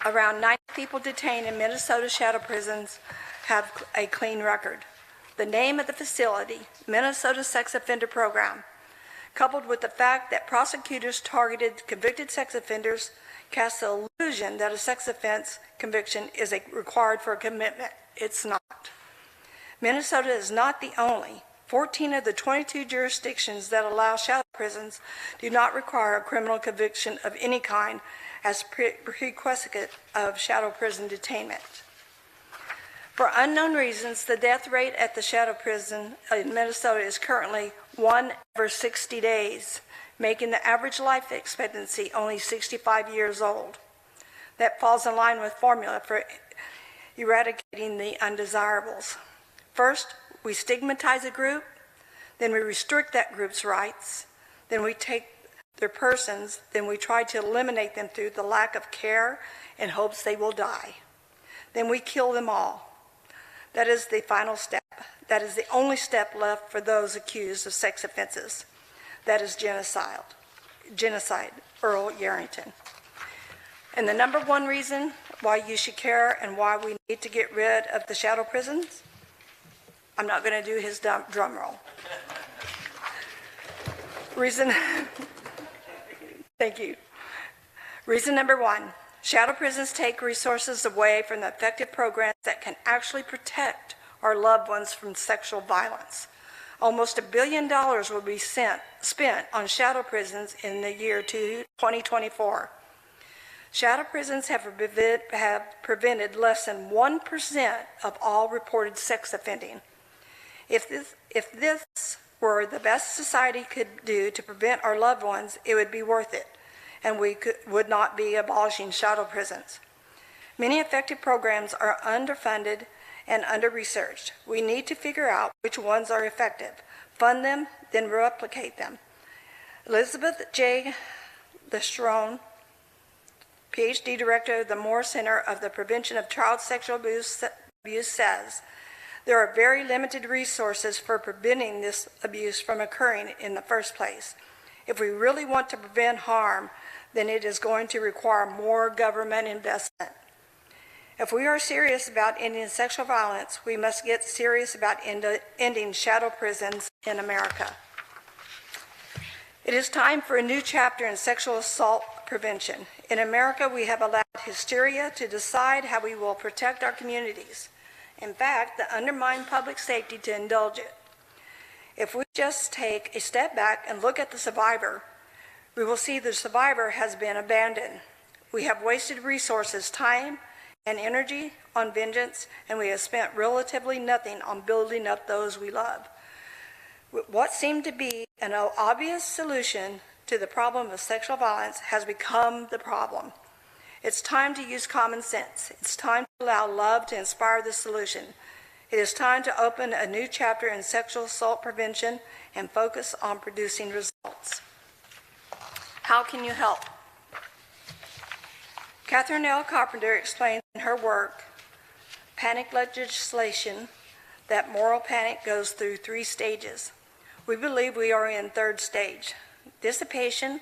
Speaker 3: Around 90 people detained in Minnesota shadow prisons have a clean record. The name of the facility, Minnesota Sex Offender Program, coupled with the fact that prosecutors targeted convicted sex offenders, casts the illusion that a sex offense conviction is required for a commitment. It's not. Minnesota is not the only. 14 of the 22 jurisdictions that allow shadow prisons do not require a criminal conviction of any kind as prerequisite of shadow prison detainment. For unknown reasons, the death rate at the shadow prison in Minnesota is currently 1 every 60 days, making the average life expectancy only 65 years old. That falls in line with formula for eradicating the undesirables. First, we stigmatize a group, then we restrict that group's rights, then we take their persons, then we try to eliminate them through the lack of care in hopes they will die. Then we kill them all. That is the final step. That is the only step left for those accused of sex offenses. That is genocide. Earl Yarrington. And the number one reason why you should care and why we need to get rid of the shadow prisons, I'm not going to do his drum roll. Thank you. Reason number one, shadow prisons take resources away from the effective programs that can actually protect our loved ones from sexual violence. Almost $1 billion will be spent on shadow prisons in the year 2024. Shadow prisons have prevented less than 1% of all reported sex offending. If this were the best society could do to prevent our loved ones, it would be worth it, and we would not be abolishing shadow prisons. Many effective programs are underfunded and under-researched. We need to figure out which ones are effective, fund them, then replicate them. Elizabeth J. Lestrone, PhD Director of the Moore Center of the Prevention of Child Sexual Abuse says, there are very limited resources for preventing this abuse from occurring in the first place. If we really want to prevent harm, then it is going to require more government investment. If we are serious about ending sexual violence, we must get serious about ending shadow prisons in America. It is time for a new chapter in sexual assault prevention. In America, we have allowed hysteria to decide how we will protect our communities. In fact, that undermine public safety to indulge it. If we just take a step back and look at the survivor, we will see the survivor has been abandoned. We have wasted resources, time, and energy on vengeance, and we have spent relatively nothing on building up those we love. What seemed to be an obvious solution to the problem of sexual violence has become the problem. It's time to use common sense. It's time to allow love to inspire the solution. It is time to open a new chapter in sexual assault prevention and focus on producing results. How can you help? Catherine L. Carpenter explains in her work, Panic Legislation, that moral panic goes through 3 stages. We believe we are in 3rd stage, dissipation,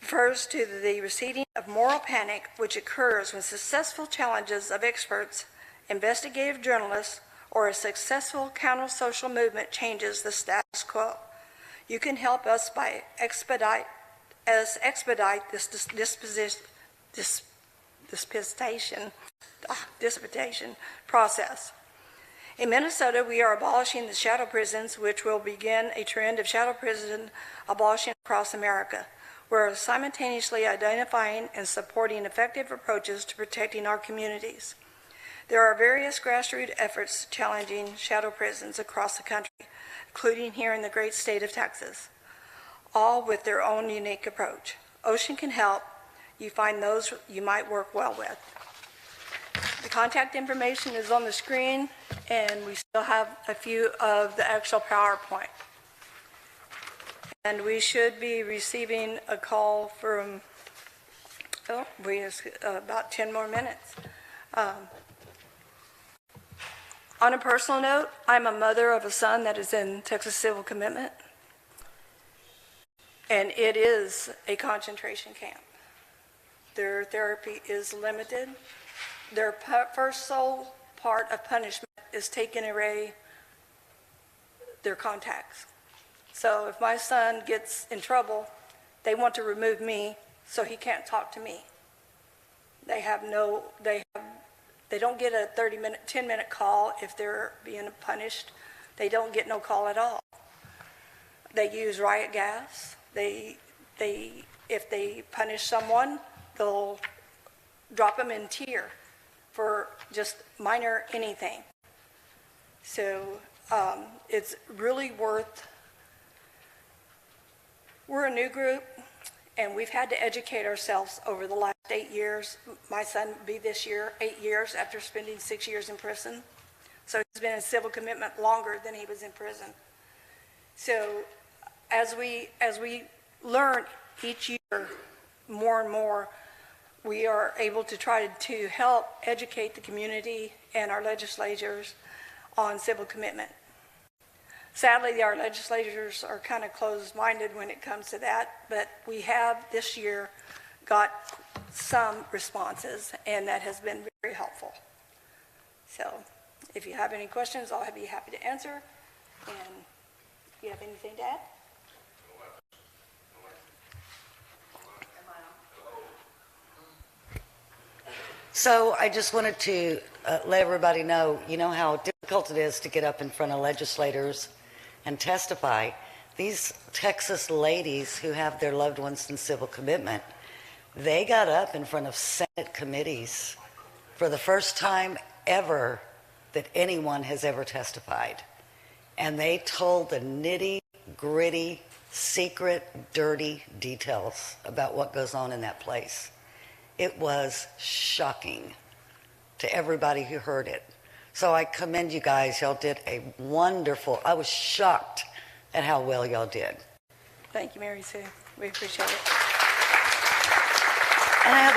Speaker 3: refers to the receding of moral panic which occurs when successful challenges of experts, investigative journalists, or a successful counter-social movement changes the status quo. You can help us by expedite this disputation process. In Minnesota, we are abolishing the shadow prisons, which will begin a trend of shadow prison abolition across America. We're simultaneously identifying and supporting effective approaches to protecting our communities. There are various grassroots efforts challenging shadow prisons across the country, including here in the great state of Texas, all with their own unique approach. Ocean can help you find those you might work well with. The contact information is on the screen, and we still have a few of the actual PowerPoint. And we should be receiving a call from, about 10 more minutes. On a personal note, I'm a mother of a son that is in Texas civil commitment, and it is a concentration camp. Their therapy is limited. Their first sole part of punishment is taking away their contacts. So if my son gets in trouble, they want to remove me so he can't talk to me. They don't get a 10-minute call if they're being punished. They don't get no call at all. They use riot gas. If they punish someone, they'll drop them in tier for just minor anything. So it's really worth. We're a new group, and we've had to educate ourselves over the last 8 years. My son will be this year 8 years after spending 6 years in prison. So he's been in civil commitment longer than he was in prison. So as we learn each year more and more, we are able to try to help educate the community and our legislators on civil commitment. Sadly, our legislators are kind of closed-minded when it comes to that, but we have this year got some responses, and that has been very helpful. So if you have any questions, I'll be happy to answer. And if you have anything to add?
Speaker 11: So I just wanted to let everybody know, you know how difficult it is to get up in front of legislators and testify. These Texas ladies who have their loved ones in civil commitment, they got up in front of Senate committees for the first time ever that anyone has ever testified. And they told the nitty-gritty, secret, dirty details about what goes on in that place. It was shocking to everybody who heard it. So I commend you guys. Y'all did a wonderful, I was shocked at how well y'all did.
Speaker 3: Thank you, Mary Sue. We appreciate it.
Speaker 11: And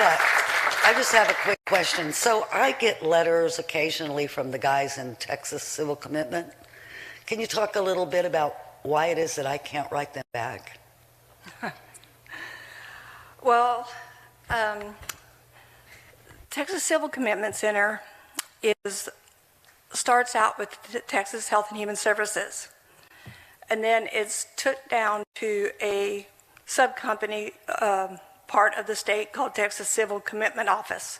Speaker 11: I just have a quick question. So I get letters occasionally from the guys in Texas civil commitment. Can you talk a little bit about why it is that I can't write them back?
Speaker 3: Well, Texas Civil Commitment Center starts out with Texas Health and Human Services, and then it's took down to a sub-company part of the state called Texas Civil Commitment Office.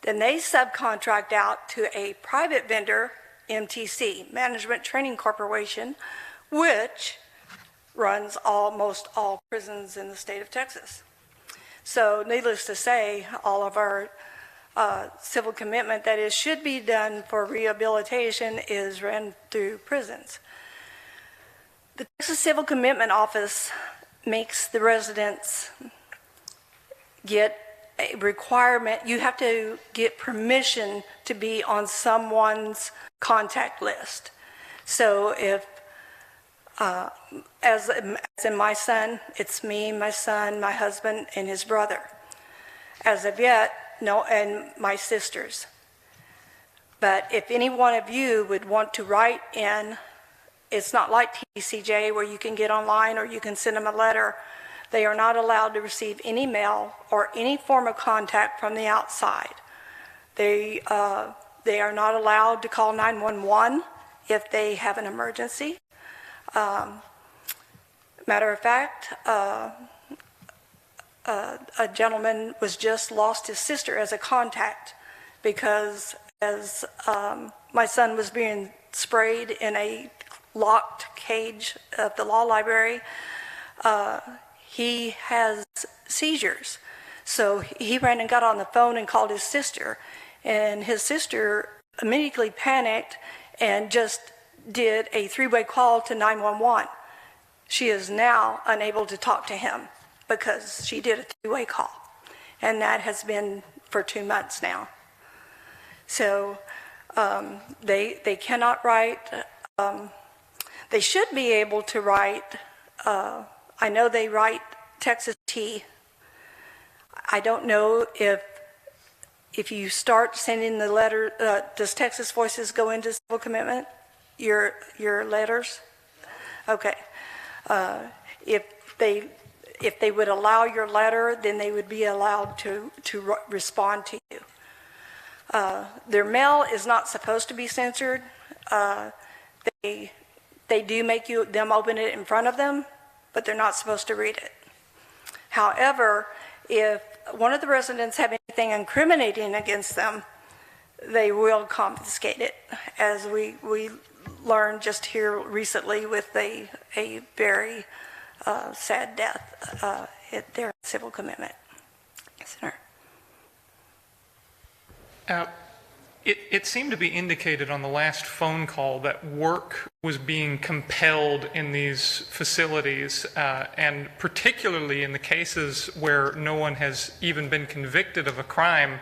Speaker 3: Then they subcontract out to a private vendor, MTC, Management Training Corporation, which runs almost all prisons in the state of Texas. So needless to say, all of our civil commitment that should be done for rehabilitation is run through prisons. The Texas Civil Commitment Office makes the residents get a requirement. You have to get permission to be on someone's contact list. So if, as in my son, it's me, my son, my husband, and his brother. As of yet, no, and my sisters. But if any one of you would want to write in, it's not like TCJ where you can get online or you can send them a letter. They are not allowed to receive any mail or any form of contact from the outside. They are not allowed to call 911 if they have an emergency. Matter of fact, a gentleman was just lost his sister as a contact because as my son was being sprayed in a locked cage of the law library, he has seizures. So he ran and got on the phone and called his sister, and his sister immediately panicked and just did a three-way call to 911. She is now unable to talk to him because she did a three-way call, and that has been for 2 months now. So they cannot write. They should be able to write. I know they write Texas T. I don't know if you start sending the letter, does Texas Voices go into civil commitment? Your letters? Okay. If they would allow your letter, then they would be allowed to respond to you. Their mail is not supposed to be censored. They do make them open it in front of them, but they're not supposed to read it. However, if one of the residents have anything incriminating against them, they will confiscate it, as we learned just here recently with a very sad death at their civil commitment center.
Speaker 9: It seemed to be indicated on the last phone call that work was being compelled in these facilities, and particularly in the cases where no one has even been convicted of a crime.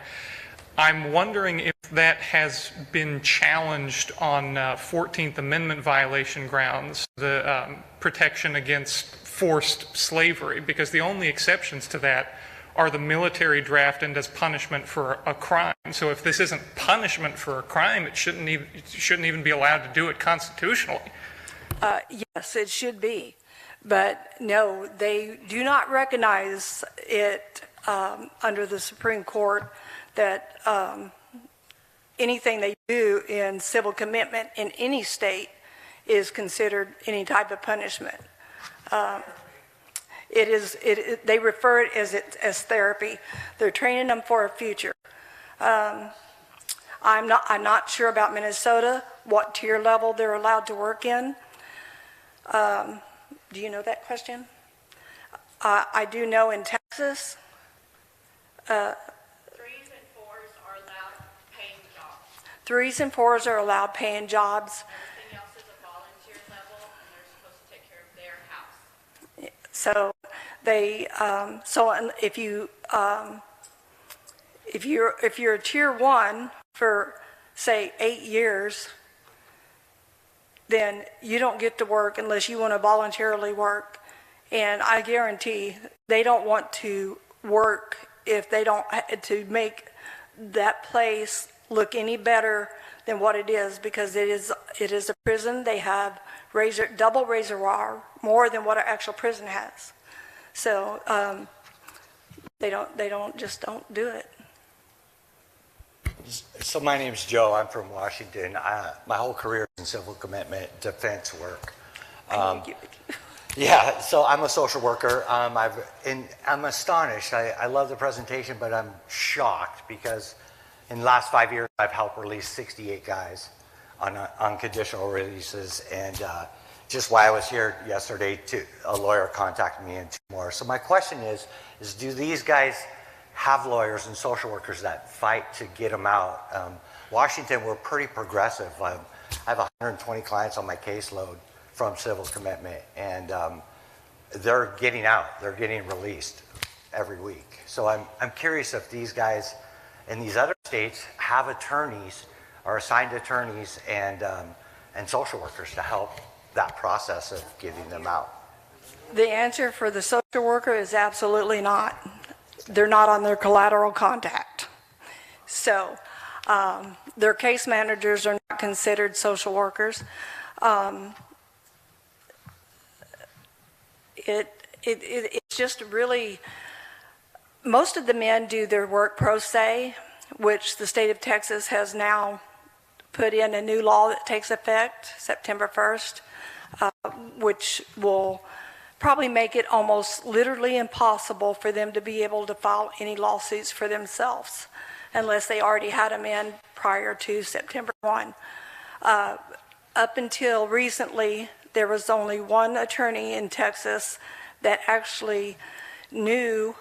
Speaker 9: I'm wondering if that has been challenged on 14th Amendment violation grounds, the protection against forced slavery, because the only exceptions to that are the military draft and as punishment for a crime. So if this isn't punishment for a crime, it shouldn't even be allowed to do it constitutionally.
Speaker 3: Yes, it should be. But no, they do not recognize it under the Supreme Court that anything they do in civil commitment in any state is considered any type of punishment. They refer it as therapy. They're training them for a future. I'm not sure about Minnesota, what tier level they're allowed to work in. Do you know that question? I do know in Texas.
Speaker 12: 3s and 4s are allowed paying jobs.
Speaker 3: 3s and 4s are allowed paying jobs.
Speaker 12: Everything else is a volunteer level, and they're supposed to take care of their house.
Speaker 3: So if you're a tier 1 for say 8 years, then you don't get to work unless you want to voluntarily work. And I guarantee they don't want to work if they don't, to make that place look any better than what it is, because it is a prison. They have double razor wire, more than what an actual prison has. So they just don't do it.
Speaker 13: So my name is Joe. I'm from Washington. My whole career is in civil commitment defense work. Yeah, so I'm a social worker. I'm astonished. I love the presentation, but I'm shocked because in the last 5 years, I've helped release 68 guys on conditional releases. And just while I was here yesterday, a lawyer contacted me and 2 more. So my question is do these guys have lawyers and social workers that fight to get them out? Washington, we're pretty progressive. I have 120 clients on my caseload from civil commitment, and they're getting out. They're getting released every week. So I'm curious if these guys in these other states have attorneys or assigned attorneys and social workers to help that process of getting them out.
Speaker 3: The answer for the social worker is absolutely not. They're not on their collateral contact. So their case managers are not considered social workers. It's just really, most of the men do their work pro se, which the state of Texas has now put in a new law that takes effect September 1st, which will probably make it almost literally impossible for them to be able to file any lawsuits for themselves unless they already had them in prior to September 1. Up until recently, there was only one attorney in Texas that actually knew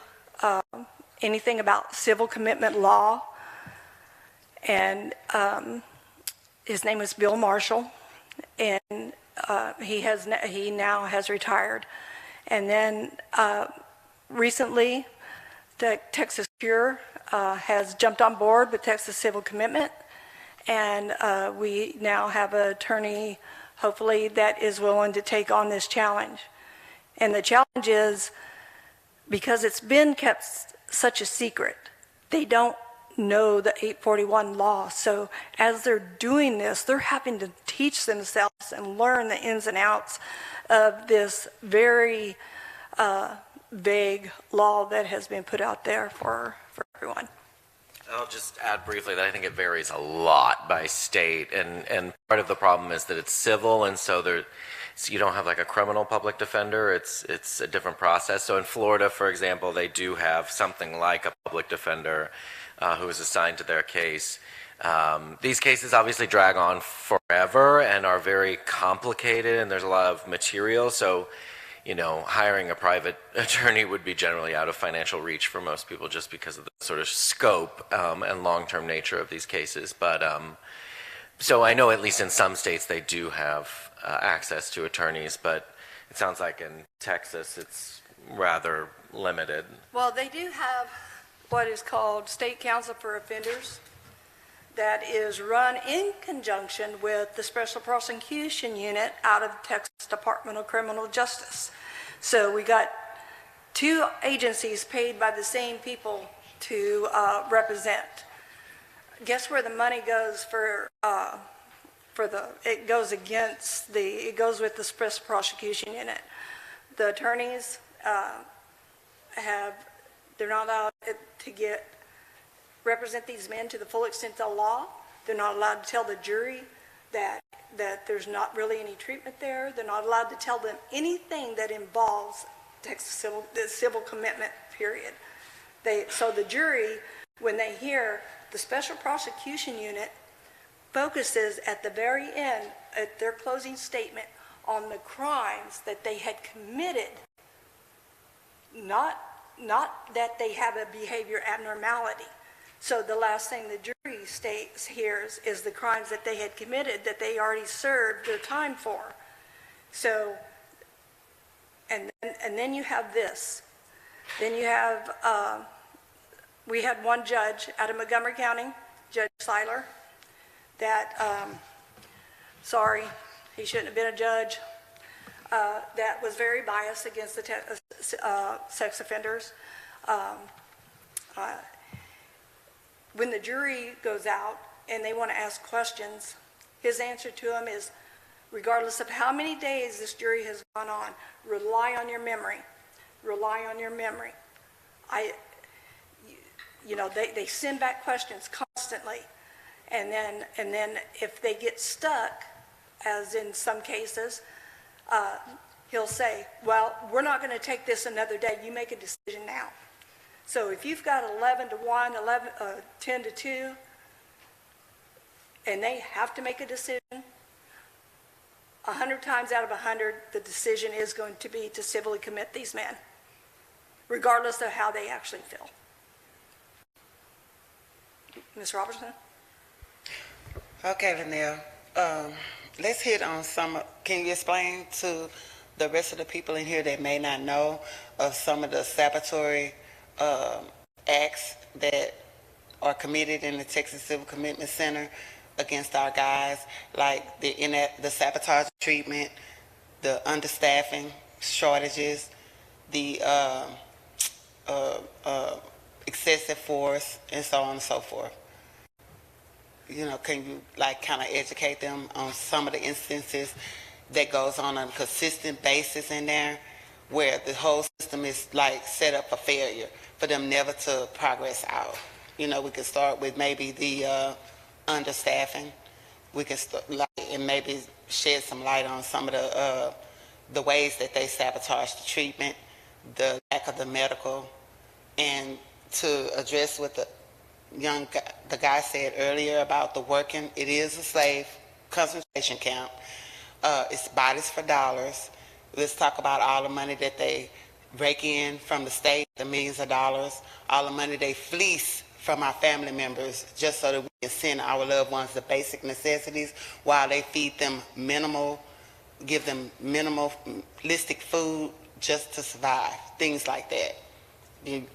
Speaker 3: anything about civil commitment law, and his name was Bill Marshall, and he now has retired. And then recently, the Texas Cure has jumped on board with Texas Civil Commitment, and we now have an attorney, hopefully, that is willing to take on this challenge. And the challenge is, because it's been kept such a secret, they don't know the 841 law. So as they're doing this, they're having to teach themselves and learn the ins and outs of this very vague law that has been put out there for everyone.
Speaker 2: I'll just add briefly that I think it varies a lot by state, and part of the problem is that it's civil, and so you don't have like a criminal public defender. It's a different process. So in Florida, for example, they do have something like a public defender who is assigned to their case. These cases obviously drag on forever and are very complicated, and there's a lot of material. So, hiring a private attorney would be generally out of financial reach for most people just because of the sort of scope and long-term nature of these cases. But so I know at least in some states they do have access to attorneys, but it sounds like in Texas it's rather limited.
Speaker 3: Well, they do have what is called State Counsel for Offenders that is run in conjunction with the Special Prosecution Unit out of the Texas Department of Criminal Justice. So we got two agencies paid by the same people to represent. Guess where the money goes it goes with the Special Prosecution Unit. The attorneys they're not allowed to represent these men to the full extent of the law. They're not allowed to tell the jury that there's not really any treatment there. They're not allowed to tell them anything that involves Texas civil commitment, period. So the jury, when they hear the Special Prosecution Unit, focuses at the very end, at their closing statement, on the crimes that they had committed, not that they have a behavior abnormality. So the last thing the jury hears is the crimes that they had committed that they already served their time for. So, and then you have this. Then you have, we had one judge out of Montgomery County, Judge Seiler, that, sorry, he shouldn't have been a judge, that was very biased against the sex offenders. When the jury goes out and they want to ask questions, his answer to them is, regardless of how many days this jury has gone on, rely on your memory. Rely on your memory. They send back questions constantly, and then if they get stuck, as in some cases, he'll say, well, we're not going to take this another day. You make a decision now. So if you've got 11 to 1, 10 to 2, and they have to make a decision, 100 times out of 100, the decision is going to be to civilly commit these men, regardless of how they actually feel. Ms. Robertson?
Speaker 14: Okay, Vanille. Let's hit on can you explain to the rest of the people in here that may not know of some of the sabotatory acts that are committed in the Texas Civil Commitment Center against our guys, like the sabotage treatment, the understaffing, shortages, the excessive force, and so on and so forth? Can you kind of educate them on some of the instances that goes on a consistent basis in there where the whole system is like set up for failure, for them never to progress out. You know, we could start with maybe the understaffing. We can and maybe shed some light on some of the ways that they sabotage the treatment, the lack of the medical, and to address what the guy said earlier about the working. It is a slave concentration camp. It's bodies for dollars. Let's talk about all the money that they rake in from the state, the millions of dollars, all the money they fleece from our family members just so that we can send our loved ones the basic necessities while they feed them give them minimalistic food just to survive, things like that. You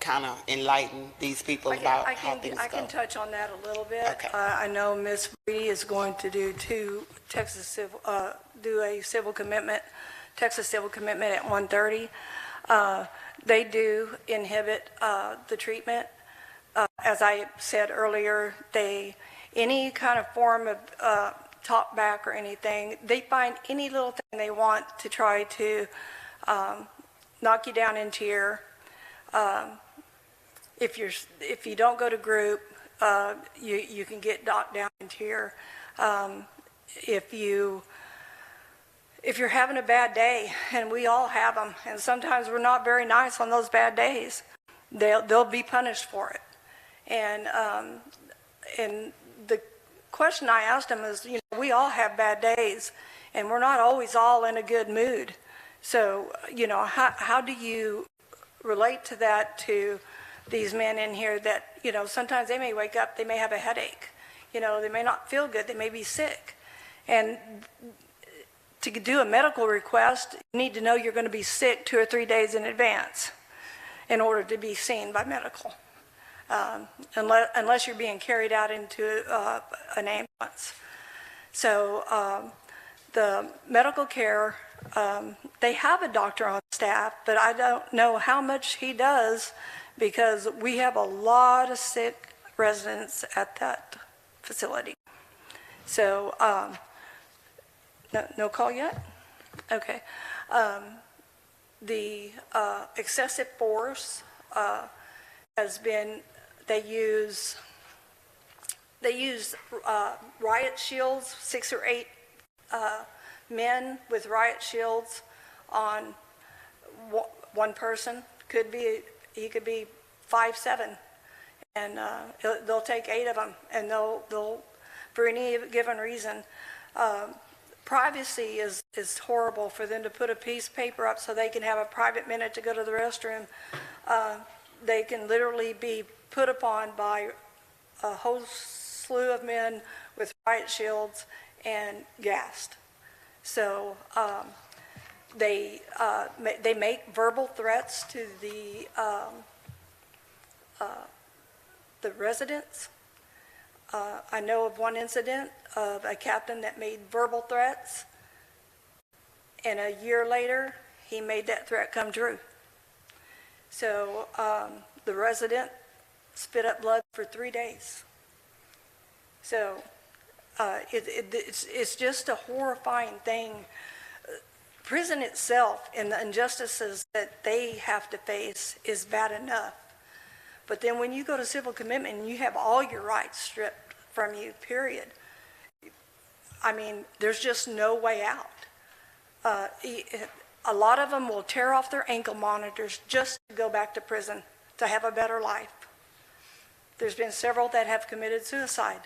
Speaker 14: kind of enlighten these people about how things go.
Speaker 3: I can touch on that a little bit.
Speaker 14: Okay.
Speaker 3: I know Ms. Brady is going to do a civil commitment, Texas civil commitment at 1:30. They do inhibit the treatment. As I said earlier, any kind of form of talk back or anything, they find any little thing they want to try to knock you down in tier. If you don't go to group, you can get knocked down in tier. If you're having a bad day, and we all have them, and sometimes we're not very nice on those bad days, they'll be punished for it. And the question I asked them is, we all have bad days, and we're not always all in a good mood. So, how do you relate to that to these men in here that, sometimes they may wake up, they may have a headache, they may not feel good, they may be sick. And to do a medical request, you need to know you're going to be sick 2 or 3 days in advance in order to be seen by medical. Unless you're being carried out into an ambulance. So the medical care, they have a doctor on staff, but I don't know how much he does because we have a lot of sick residents at that facility. So no call yet? Okay. The excessive force has been, they use riot shields, 6 or 8 men with riot shields on one person. He could be 5'7", and they'll take 8 of them, and they'll for any given reason. Privacy is horrible for them to put a piece of paper up so they can have a private minute to go to the restroom. They can literally be put upon by a whole slew of men with riot shields and gassed. So they make verbal threats to the residents. I know of one incident of a captain that made verbal threats, and a year later, he made that threat come true. So the resident spit up blood for 3 days. So it's just a horrifying thing. Prison itself and the injustices that they have to face is bad enough. But then when you go to civil commitment and you have all your rights stripped from you, period, I mean, there's just no way out. A lot of them will tear off their ankle monitors just to go back to prison to have a better life. There's been several that have committed suicide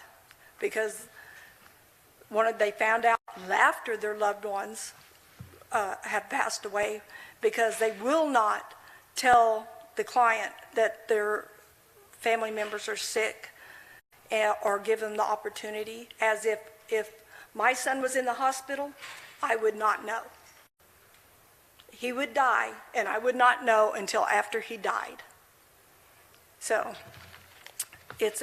Speaker 3: because they found out after their loved ones have passed away, because they will not tell the client that their family members are sick or give them the opportunity, as if my son was in the hospital, I would not know. He would die, and I would not know until after he died. So it's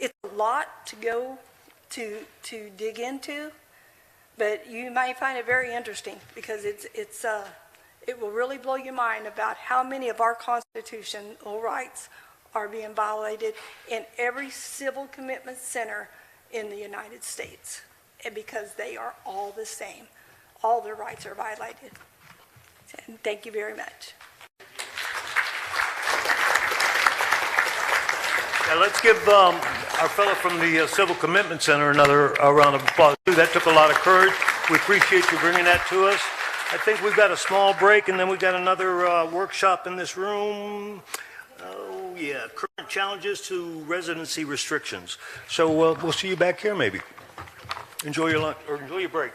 Speaker 3: a lot to go to dig into, but you might find it very interesting because it will really blow your mind about how many of our constitutional rights are being violated in every civil commitment center in the United States, and because they are all the same. all their rights are violated. And thank you very much.
Speaker 1: Now let's give our fellow from the Civil Commitment Center another round of applause. That took a lot of courage. We appreciate you bringing that to us. I think we've got a small break, and then we've got another workshop in this room. Oh, yeah, current challenges to residency restrictions. So we'll see you back here maybe. Enjoy your lunch, or enjoy your break.